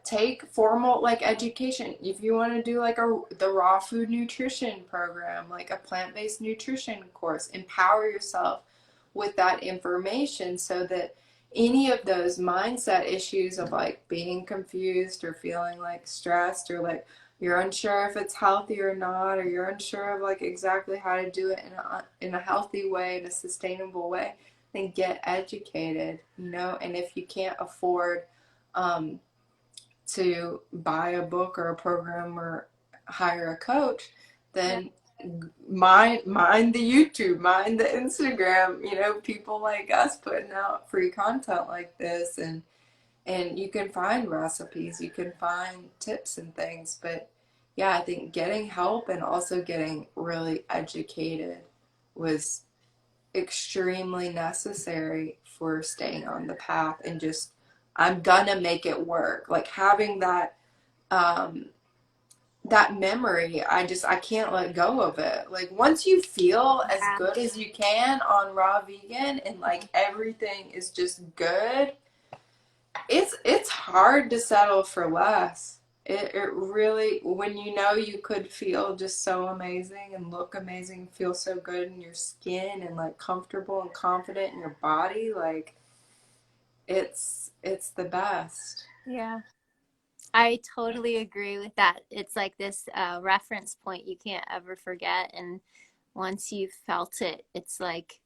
Take formal like education. If you want to do like the raw food nutrition program, like a plant-based nutrition course, empower yourself with that information so that any of those mindset issues of like being confused or feeling like stressed or like you're unsure if it's healthy or not, or you're unsure of like exactly how to do it in a healthy way, in a sustainable way, then get educated, you know. And if you can't afford um, to buy a book or a program or hire a coach, Yeah. then mind the YouTube, mind the Instagram, you know, people like us putting out free content like this, and you can find recipes, you can find tips and things. But yeah, I think getting help and also getting really educated was extremely necessary for staying on the path and just I'm gonna make it work. Like having um that memory, I can't let go of it. Like once you feel as Yeah. good as you can on raw vegan and like everything is just good, it's hard to settle for less. It really, when you know you could feel just so amazing and look amazing, feel so good in your skin and like comfortable and confident in your body, like it's the best. Yeah. I totally agree with that. It's like this reference point you can't ever forget. And once you've felt it, it's like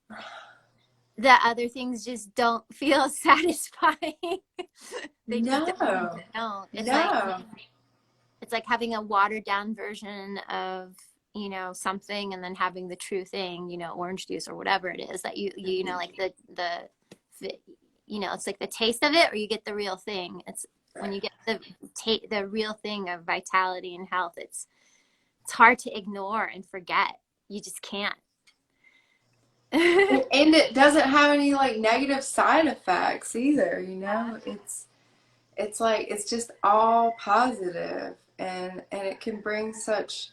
the other things just don't feel satisfying. They just don't. No, They don't. no. It's like having a watered down version of, you know, something and then having the true thing, you know, orange juice or whatever it is that you know, like you know, it's like the taste of it or you get the real thing. It's when you get the real thing of vitality and health, it's hard to ignore and forget. You just can't. And it doesn't have any like negative side effects either, you know? It's like it's just all positive and it can bring such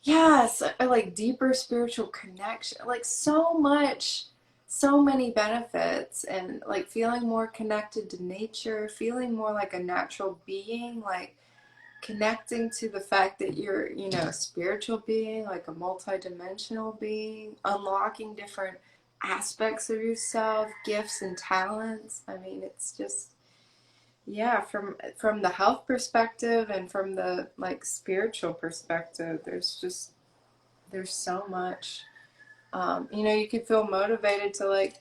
yes, a like deeper spiritual connection, like so much, so many benefits, and like feeling more connected to nature, feeling more like a natural being, like connecting to the fact that you're, you know, a spiritual being, like a multidimensional being, unlocking different aspects of yourself, gifts and talents. I mean, it's just yeah, from the health perspective and from the like spiritual perspective, there's so much. You know, you could feel motivated to like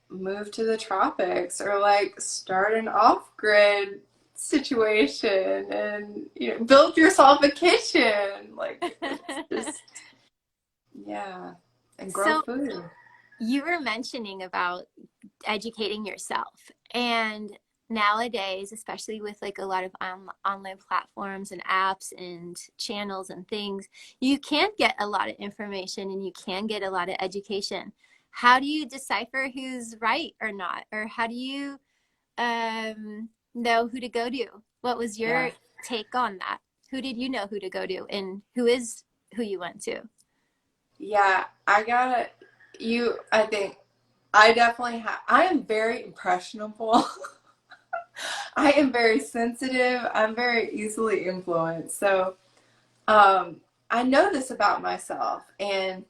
move to the tropics or like start an off-grid situation and you know build yourself a kitchen. Like it's just yeah, and grow So food. you were mentioning about educating yourself. And nowadays, especially with like a lot of online platforms and apps and channels and things, you can get a lot of information and you can get a lot of education. How do you decipher who's right or not? Or how do you know who to go to? What was Yeah. your take on that? Who did you know who to go to and who is who you went to? Yeah, I gotta you I think I definitely have I am very impressionable. I am very sensitive. I'm very easily influenced. So I know this about myself, and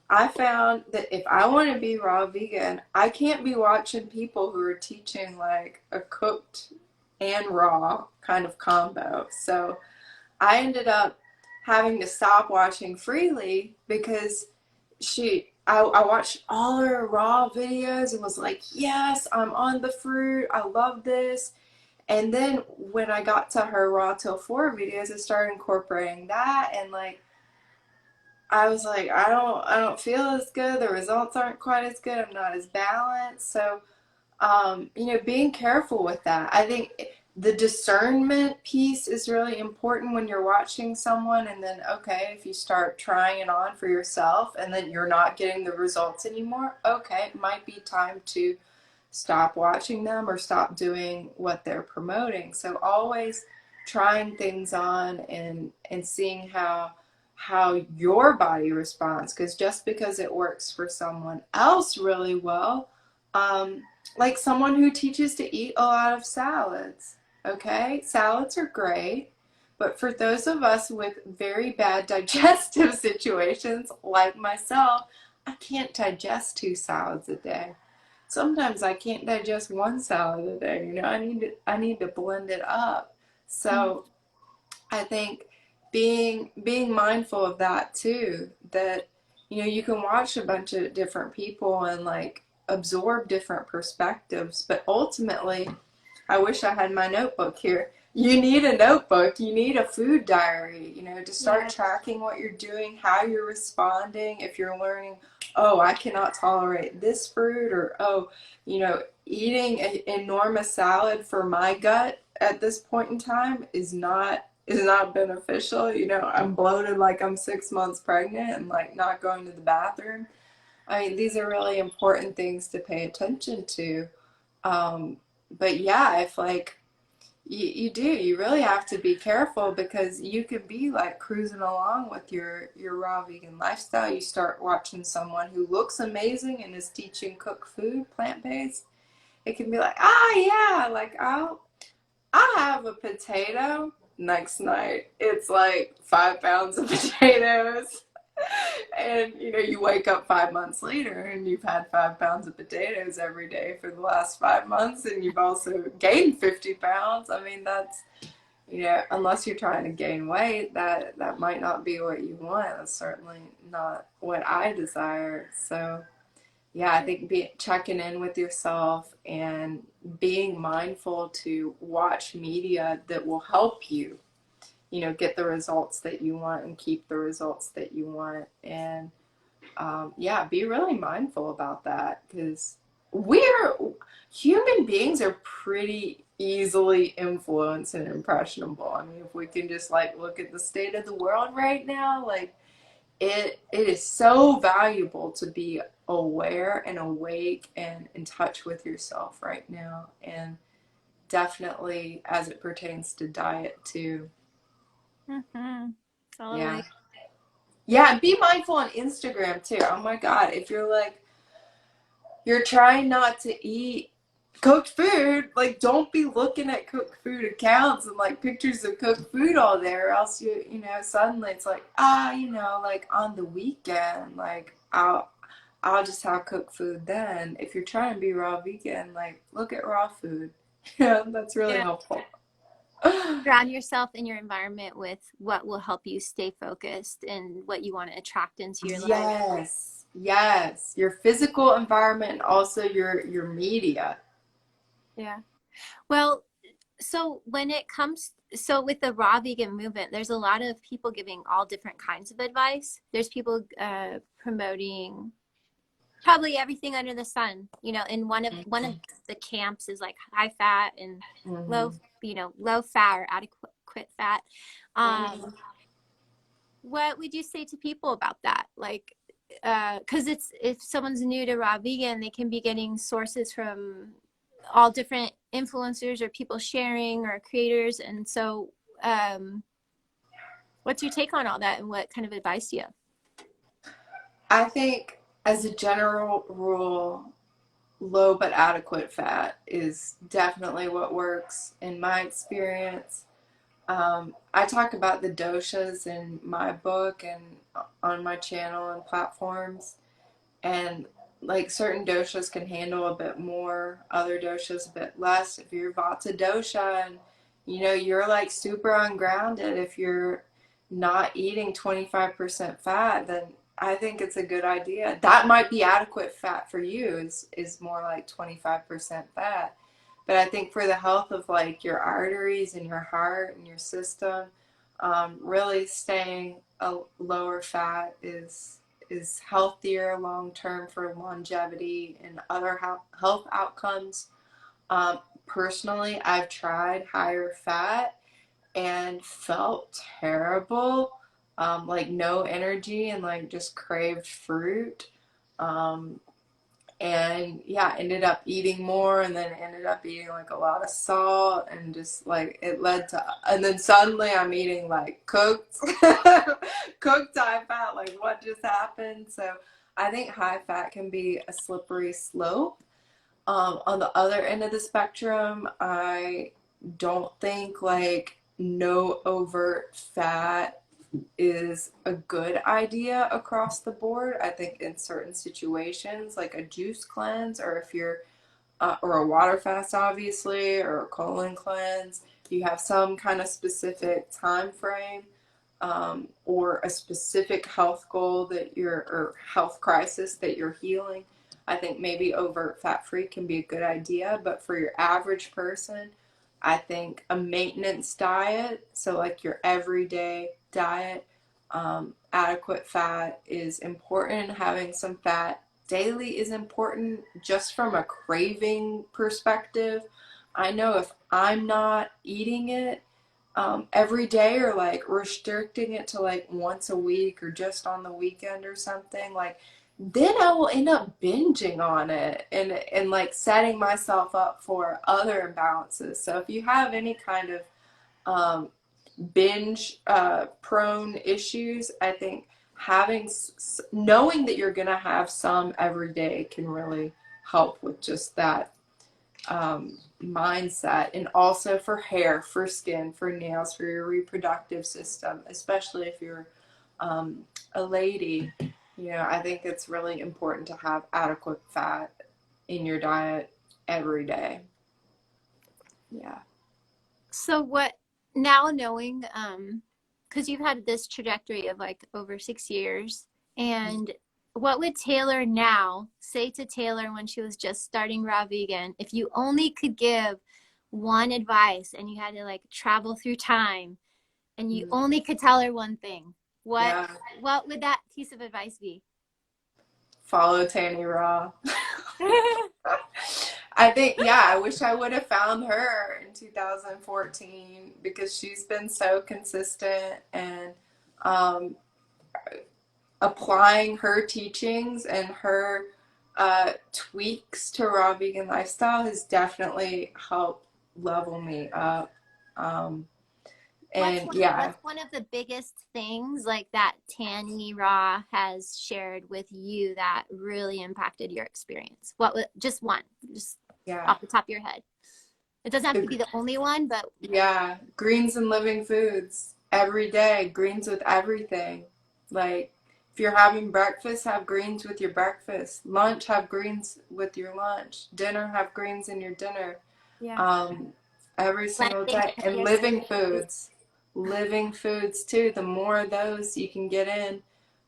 I found that if I want to be raw vegan, I can't be watching people who are teaching like a cooked and raw kind of combo. So I ended up having to stop watching Freely because I watched all her raw videos and was like, yes, I'm on the fruit. I love this. And then when I got to her raw till four videos, I started incorporating that and like I was like, I don't feel as good. The results aren't quite as good. I'm not as balanced. So you know, being careful with that. I think the discernment piece is really important when you're watching someone and then okay, if you start trying it on for yourself and then you're not getting the results anymore, okay, it might be time to stop watching them or stop doing what they're promoting. So always trying things on and seeing how your body responds because just because it works for someone else really well, like someone who teaches to eat a lot of salads. Okay, salads are great, but for those of us with very bad digestive situations, like myself, I can't digest two salads a day. Sometimes I can't digest one salad a day. I need to blend it up. Mm. So I think being mindful of that too, that you can watch a bunch of different people and like absorb different perspectives, but ultimately I wish I had my notebook here. You need a notebook. You need a food diary, to start Yeah. tracking what you're doing, how you're responding. If you're learning, oh, I cannot tolerate this fruit, or, oh, eating an enormous salad for my gut at this point in time is not beneficial. I'm bloated like I'm 6 months pregnant and like not going to the bathroom. I mean, these are really important things to pay attention to. Um, but yeah, if like you really have to be careful because you could be like cruising along with your raw vegan lifestyle. You start watching someone who looks amazing and is teaching cook food plant-based. It can be like, yeah, like I'll have a potato next night. It's like 5 pounds of potatoes. And you wake up 5 months later and you've had 5 pounds of potatoes every day for the last 5 months, and you've also gained 50 pounds. I mean, that's, unless you're trying to gain weight, that might not be what you want. That's certainly not what I desire. So, yeah, I think checking in with yourself and being mindful to watch media that will help you, get the results that you want and keep the results that you want. And yeah, be really mindful about that because we're human beings are pretty easily influenced and impressionable. I mean, if we can just like look at the state of the world right now, like it is so valuable to be aware and awake and in touch with yourself right now, and definitely as it pertains to diet too. Mm-hmm. Yeah. Totally. Yeah, and be mindful on Instagram too. Oh my God, if you're like you're trying not to eat cooked food, like don't be looking at cooked food accounts and like pictures of cooked food all day, or else suddenly it's like, like on the weekend, like I'll just have cooked food then. If you're trying to be raw vegan, like look at raw food. Yeah, that's really Yeah. helpful. Surround yourself in your environment with what will help you stay focused and what you want to attract into your life. Yes. Yes. Your physical environment and also your media. Yeah. Well, so when it comes, so with the raw vegan movement, there's a lot of people giving all different kinds of advice. There's people promoting probably everything under the sun, and one of the camps is like high fat and low, Mhm. low fat or adequate fat. Mhm. What would you say to people about that? Like, because it's if someone's new to raw vegan, they can be getting sources from all different influencers or people sharing or creators, and so um, what's your take on all that, and what kind of advice do you have? I think as a general rule, low but adequate fat is definitely what works in my experience. I talk about the doshas in my book and on my channel and platforms. And like certain doshas can handle a bit more, other doshas a bit less. If you're Vata dosha and you're like super ungrounded, if you're not eating 25% fat, then I think it's a good idea. That might be adequate fat for you, is more like 25% fat. But I think for the health of like your arteries and your heart and your system, really staying a lower fat is healthier long term for longevity and other health outcomes. Personally, I've tried higher fat and felt terrible, like no energy and like just craved fruit. Um, and yeah, ended up eating more and then ended up eating like a lot of salt, and just like it led to, and then suddenly I'm eating like cooked cooked high fat. Like what just happened? So I think high fat can be a slippery slope. On the other end of the spectrum, I don't think like no overt fat is a good idea across the board. I think in certain situations, like a juice cleanse, or if you're or a water fast, obviously, or a colon cleanse, you have some kind of specific time frame, or a specific health goal that you're, or health crisis that you're healing. I think maybe overt fat free can be a good idea, but for your average person, I think a maintenance diet, so like your everyday diet, adequate fat is important. Having some fat daily is important just from a craving perspective. I know if I'm not eating it every day, or like restricting it to like once a week or just on the weekend or something, like then I will end up binging on it, and like setting myself up for other imbalances. So if you have any kind of um, binge prone issues, I think having knowing that you're gonna have some every day can really help with just that mindset. And also for hair, for skin, for nails, for your reproductive system, especially if you're a lady, I think it's really important to have adequate fat in your diet every day. Yeah. So what now knowing, because you've had this trajectory of like over 6 years, and what would Taylor now say to Taylor when she was just starting raw vegan? If you only could give one advice and you had to like travel through time and you only could tell her one thing, what Yeah. what would that piece of advice be? Follow Tanny Raw. I think, yeah, I wish I would have found her in 2014, because she's been so consistent, and um, applying her teachings and her tweaks to raw vegan lifestyle has definitely helped level me up. Um, and yeah, What's one of the biggest things like that Tanny Raw has shared with you that really impacted your experience? What was just one, just yeah. off the top of your head? It doesn't have to be the only one, but Yeah, greens and living foods every day, greens with everything. Like, if you're having breakfast, have greens with your breakfast. Lunch, have greens with your lunch. Dinner, have greens in your dinner. yeah, Um, every single blending day. And your living foods too. The more of those you can get in,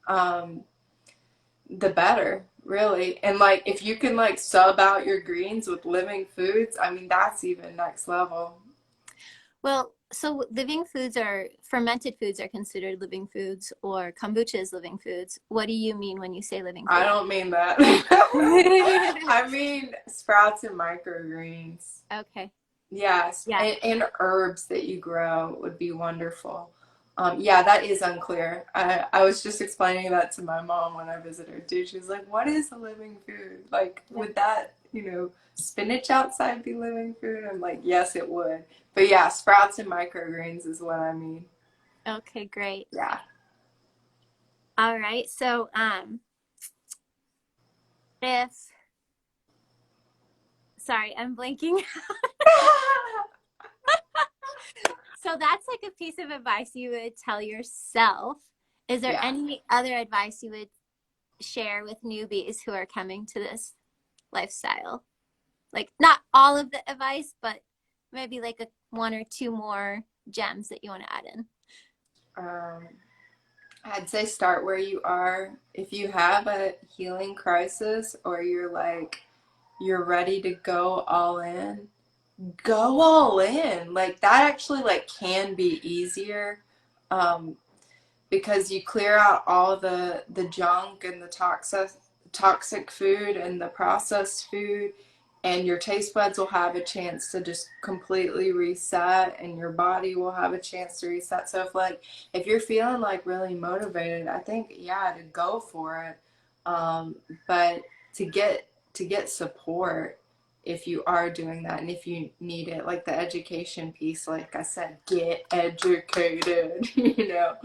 um, the better, really. And like, if you can like sub out your greens with living foods, I mean, that's even next level. well, so living foods are fermented foods are considered living foods, or kombucha is living foods. What do you mean when you say living I food? don't mean that. I mean sprouts and microgreens. Okay. Yes, Yeah. and herbs that you grow would be wonderful. Yeah, that is unclear. I was just explaining that to my mom when I visited her too. She was like, "What is a living food? Like, Yeah. would that, spinach outside be living food?" I'm like, "Yes, it would." But yeah, sprouts and microgreens is what I mean. Okay, great. Yeah. All right. So, if sorry, I'm blinking. So that's like a piece of advice you would tell yourself. Is there Yeah. any other advice you would share with newbies who are coming to this lifestyle? Like not all of the advice, but maybe like one or two more gems that you want to add in. Um, I'd say start where you are. If you have a healing crisis, or you're ready to go all in, go all in. Like that actually like can be easier. Um, because you clear out all the junk and the toxic food and the processed food, and your taste buds will have a chance to just completely reset, and your body will have a chance to reset. So if you're feeling like really motivated, I think, yeah, to go for it. But to get support if you are doing that, and if you need it, like the education piece, like I said, get educated, Yeah.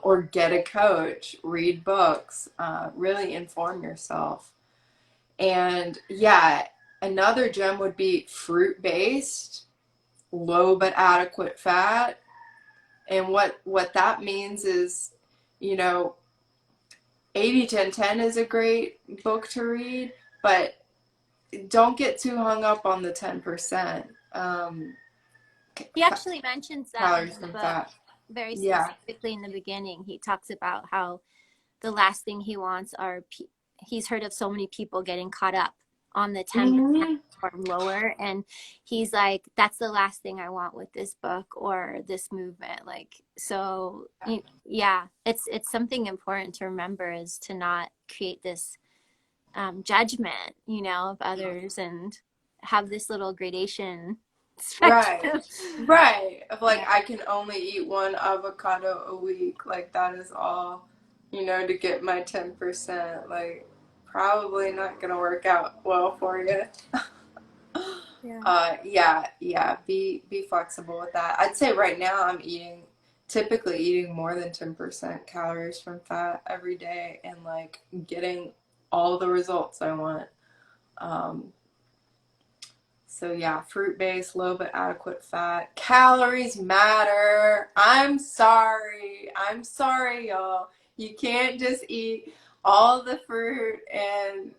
or get a coach, read books, really inform yourself. And yeah, another gem would be fruit based. low but adequate fat. And what that means is, you know, 80-10-10 is a great book to read, but don't get too hung up on the 10%. He actually mentions that in Calories the from book fat. very Yeah. specifically in the beginning. He talks about how the last thing he wants are, he's heard of so many people getting caught up on the 10% Mm-hmm. or lower. And he's like, that's the last thing I want with this book or this movement. Like, so yeah, it's something important to remember, is to not create this judgment, of others, and have this little gradation Right. spectrum. Right. Of like, Yeah. I can only eat one avocado a week. Like, that is all, to get my 10%. Like, probably not going to work out well for you. Yeah. Yeah. Be flexible with that. I'd say right now I'm typically eating more than 10% calories from fat every day and like getting all the results I want. Um, So yeah, fruit-based, low but adequate fat. Calories matter. I'm sorry. I'm sorry, y'all. You can't just eat all the fruit and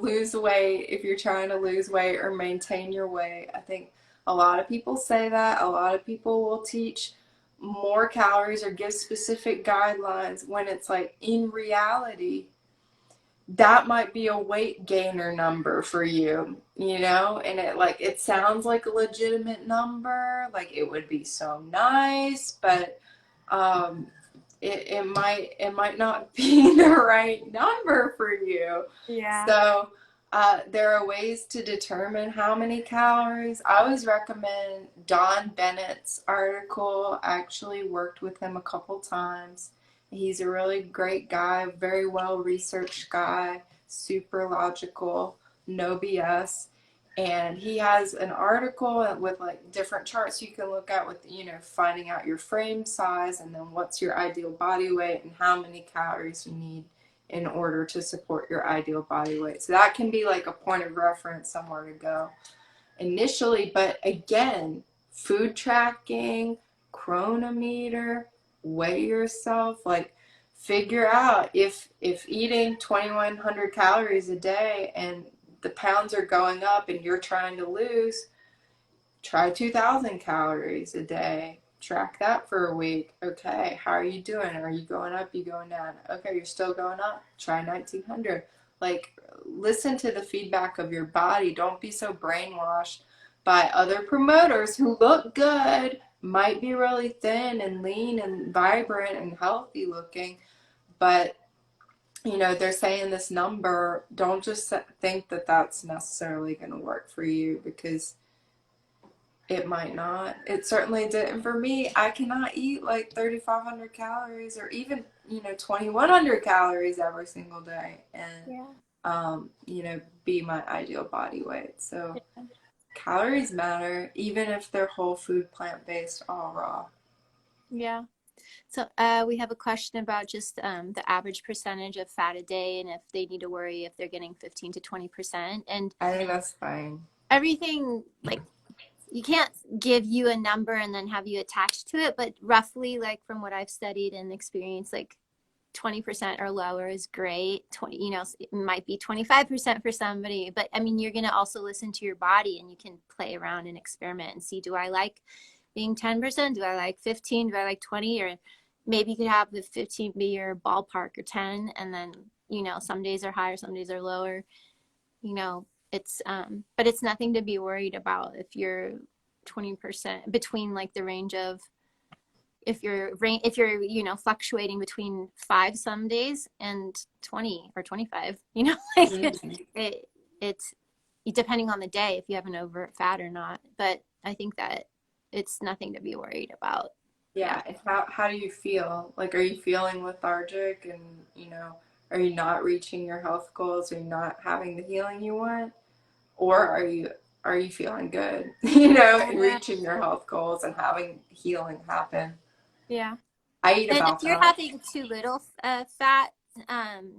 lose weight if you're trying to lose weight or maintain your weight. I think a lot of people say that. A lot of people will teach more calories or give specific guidelines when it's like in reality that might be a weight gainer number for you, and it sounds like a legitimate number, like it would be so nice, but um it might not be the right number for you. Yeah. So there are ways to determine how many calories. I always recommend Don Bennett's article. I actually worked with him a couple times. He's a really great guy, very well researched guy, super logical, no BS. And he has an article with like different charts you can look at with, finding out your frame size and then what's your ideal body weight and how many calories you need in order to support your ideal body weight. So that can be like a point of reference, somewhere to go initially. But again, food tracking, chronometer, weigh yourself, like figure out if eating 2100 calories a day and the pounds are going up and you're trying to lose, try 2000 calories a day. Track that for a week. Okay, how are you doing? Are you going up? You going down? Okay, you're still going up. Try 1900. Like, listen to the feedback of your body. Don't be so brainwashed by other promoters who look good, might be really thin and lean and vibrant and healthy looking, but they're saying this number. Don't just think that that's necessarily going to work for you, because it might not. It certainly didn't for me. I cannot eat like 3,500 calories or even, 2,100 calories every single day and, Yeah. be my ideal body weight. So calories matter, even if they're whole food, plant-based, all raw. Yeah. So we have a question about just the average percentage of fat a day, and if they need to worry if they're getting 15 to 20%. And I think that's fine. everything, like, you can't give you a number and then have you attached to it, but roughly, like from what I've studied and experienced, like 20% or lower is great. 20, it might be 25% for somebody, but I mean, you're going to also listen to your body, and you can play around and experiment and see, do I like being 10%? Do I like 15? Do I like 20? Or maybe you could have the 15 be your ballpark, or 10. And then, some days are higher, some days are lower, it's, but it's nothing to be worried about if you're 20% between like the range of, if you're fluctuating between 5 some days and 20 or 25, like Mm-hmm. it's depending on the day if you have an overt fat or not, but I think that it's nothing to be worried about. Yeah. Yeah, and how do you feel? Like, are you feeling lethargic and, are you not reaching your health goals? Are you not having the healing you want? Or are you feeling good, and reaching your health goals and having healing happen? Yeah. I eat And if about you're that. having too little fat,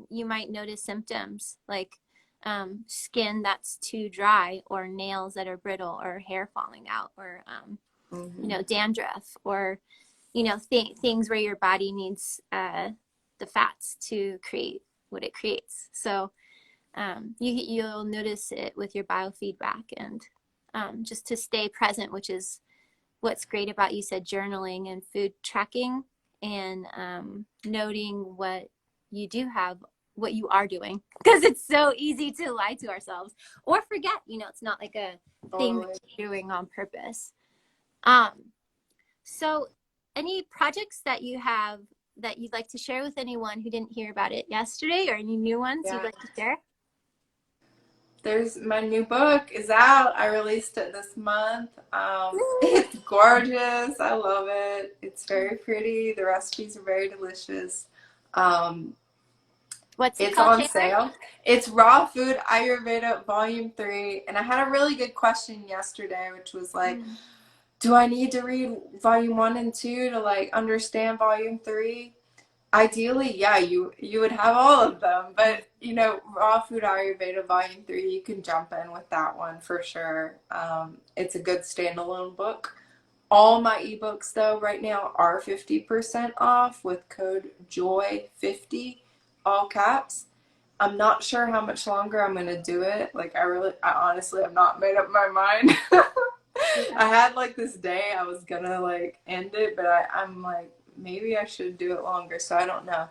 you might notice symptoms like skin that's too dry, or nails that are brittle, or hair falling out, or dandruff, or things where your body needs the fats to create what it creates. So you'll notice it with your biofeedback, and just to stay present, which is what's great about, you said, journaling and food tracking, and noting what you do have, what you are doing, because it's so easy to lie to ourselves or forget. It's not like a thing that you're doing on purpose. So any projects that you have that you'd like to share with anyone who didn't hear about it yesterday, or any new ones you'd like to share? There's my new book is out. I released it this month. It's gorgeous. I love it. It's very pretty. The recipes are very delicious. What's it It's called, on Taylor? sale. It's Raw Food Ayurveda Volume 3. And I had a really good question yesterday, which was like, do I need to read Volume 1 and 2 to like understand Volume 3? Ideally, yeah, you would have all of them, but Raw Food Ayurveda Volume 3, you can jump in with that one for sure. It's a good standalone book. All my ebooks, though, right now are 50% off with code JOY50, all caps. I'm not sure how much longer I'm going to do it. Like, I honestly have not made up my mind. I had like this day I was gonna like end it, but I'm like, maybe I should do it longer, so I don't know.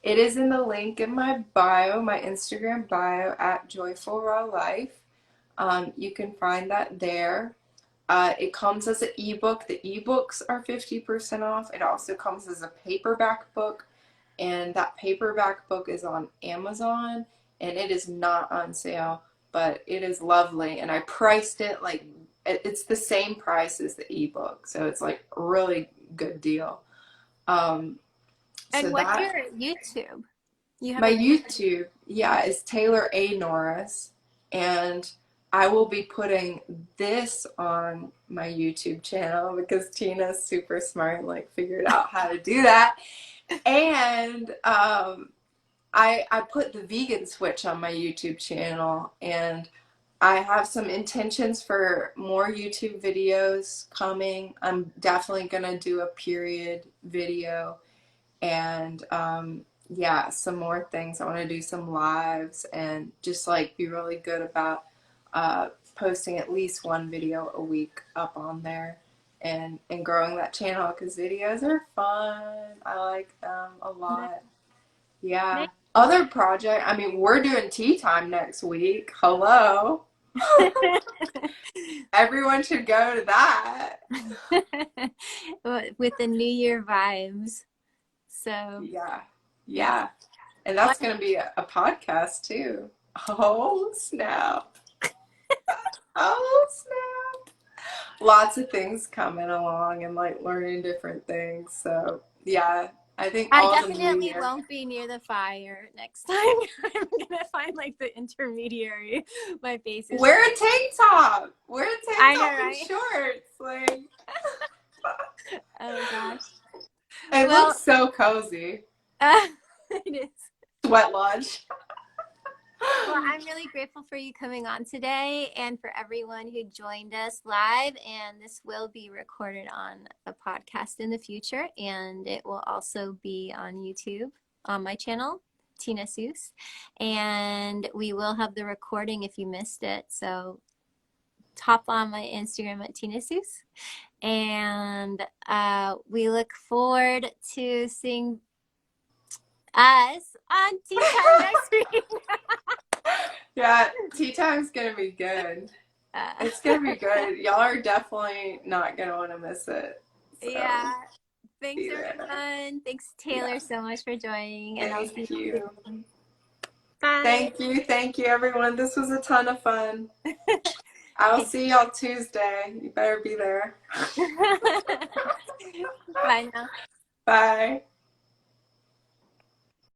It is in the link in my bio, my Instagram bio, at Joyful Raw Life. You can find that there. It comes as an ebook. The ebooks are 50% off. It also comes as a paperback book, and that paperback book is on Amazon, and it is not on sale, but it is lovely. And I priced it like it's the same price as the ebook, so it's like a really good deal. And what's your YouTube? My YouTube, is Taylor A. Norris, and I will be putting this on my YouTube channel because Tina's super smart and like figured out how to do that. And I put the vegan switch on my YouTube channel, and I have some intentions for more YouTube videos coming. I'm definitely gonna do a period video, and some more things. I want to do some lives and just like be really good about posting at least one video a week up on there, and growing that channel, because videos are fun. I like them a lot. Yeah. Other project, I mean, we're doing tea time next week. Hello. Everyone should go to that. With the New Year vibes. So yeah. And that's going to be a podcast too. Oh, snap. Oh, snap. Lots of things coming along and like learning different things. So, yeah. I think I definitely won't be near the fire next time. I'm gonna find like the intermediary. My face is. Wear a tank top. Wear a tank top right? and shorts. Like. Oh gosh. It looks so cozy. It is. Sweat lodge. Well, I'm really grateful for you coming on today, and for everyone who joined us live. And this will be recorded on a podcast in the future, and it will also be on YouTube on my channel, Tina Cseuz. And we will have the recording if you missed it. So hop on my Instagram at Tina Cseuz. And we look forward to seeing us on Tea Time next week. Yeah, tea time's gonna be good. It's gonna be good. Y'all are definitely not gonna want to miss it. So. Yeah. Thanks, everyone. Thanks, Taylor, so much for joining. And I'll see you soon. Bye. Thank you, everyone. This was a ton of fun. I'll see y'all Tuesday. You better be there. Bye now. Bye.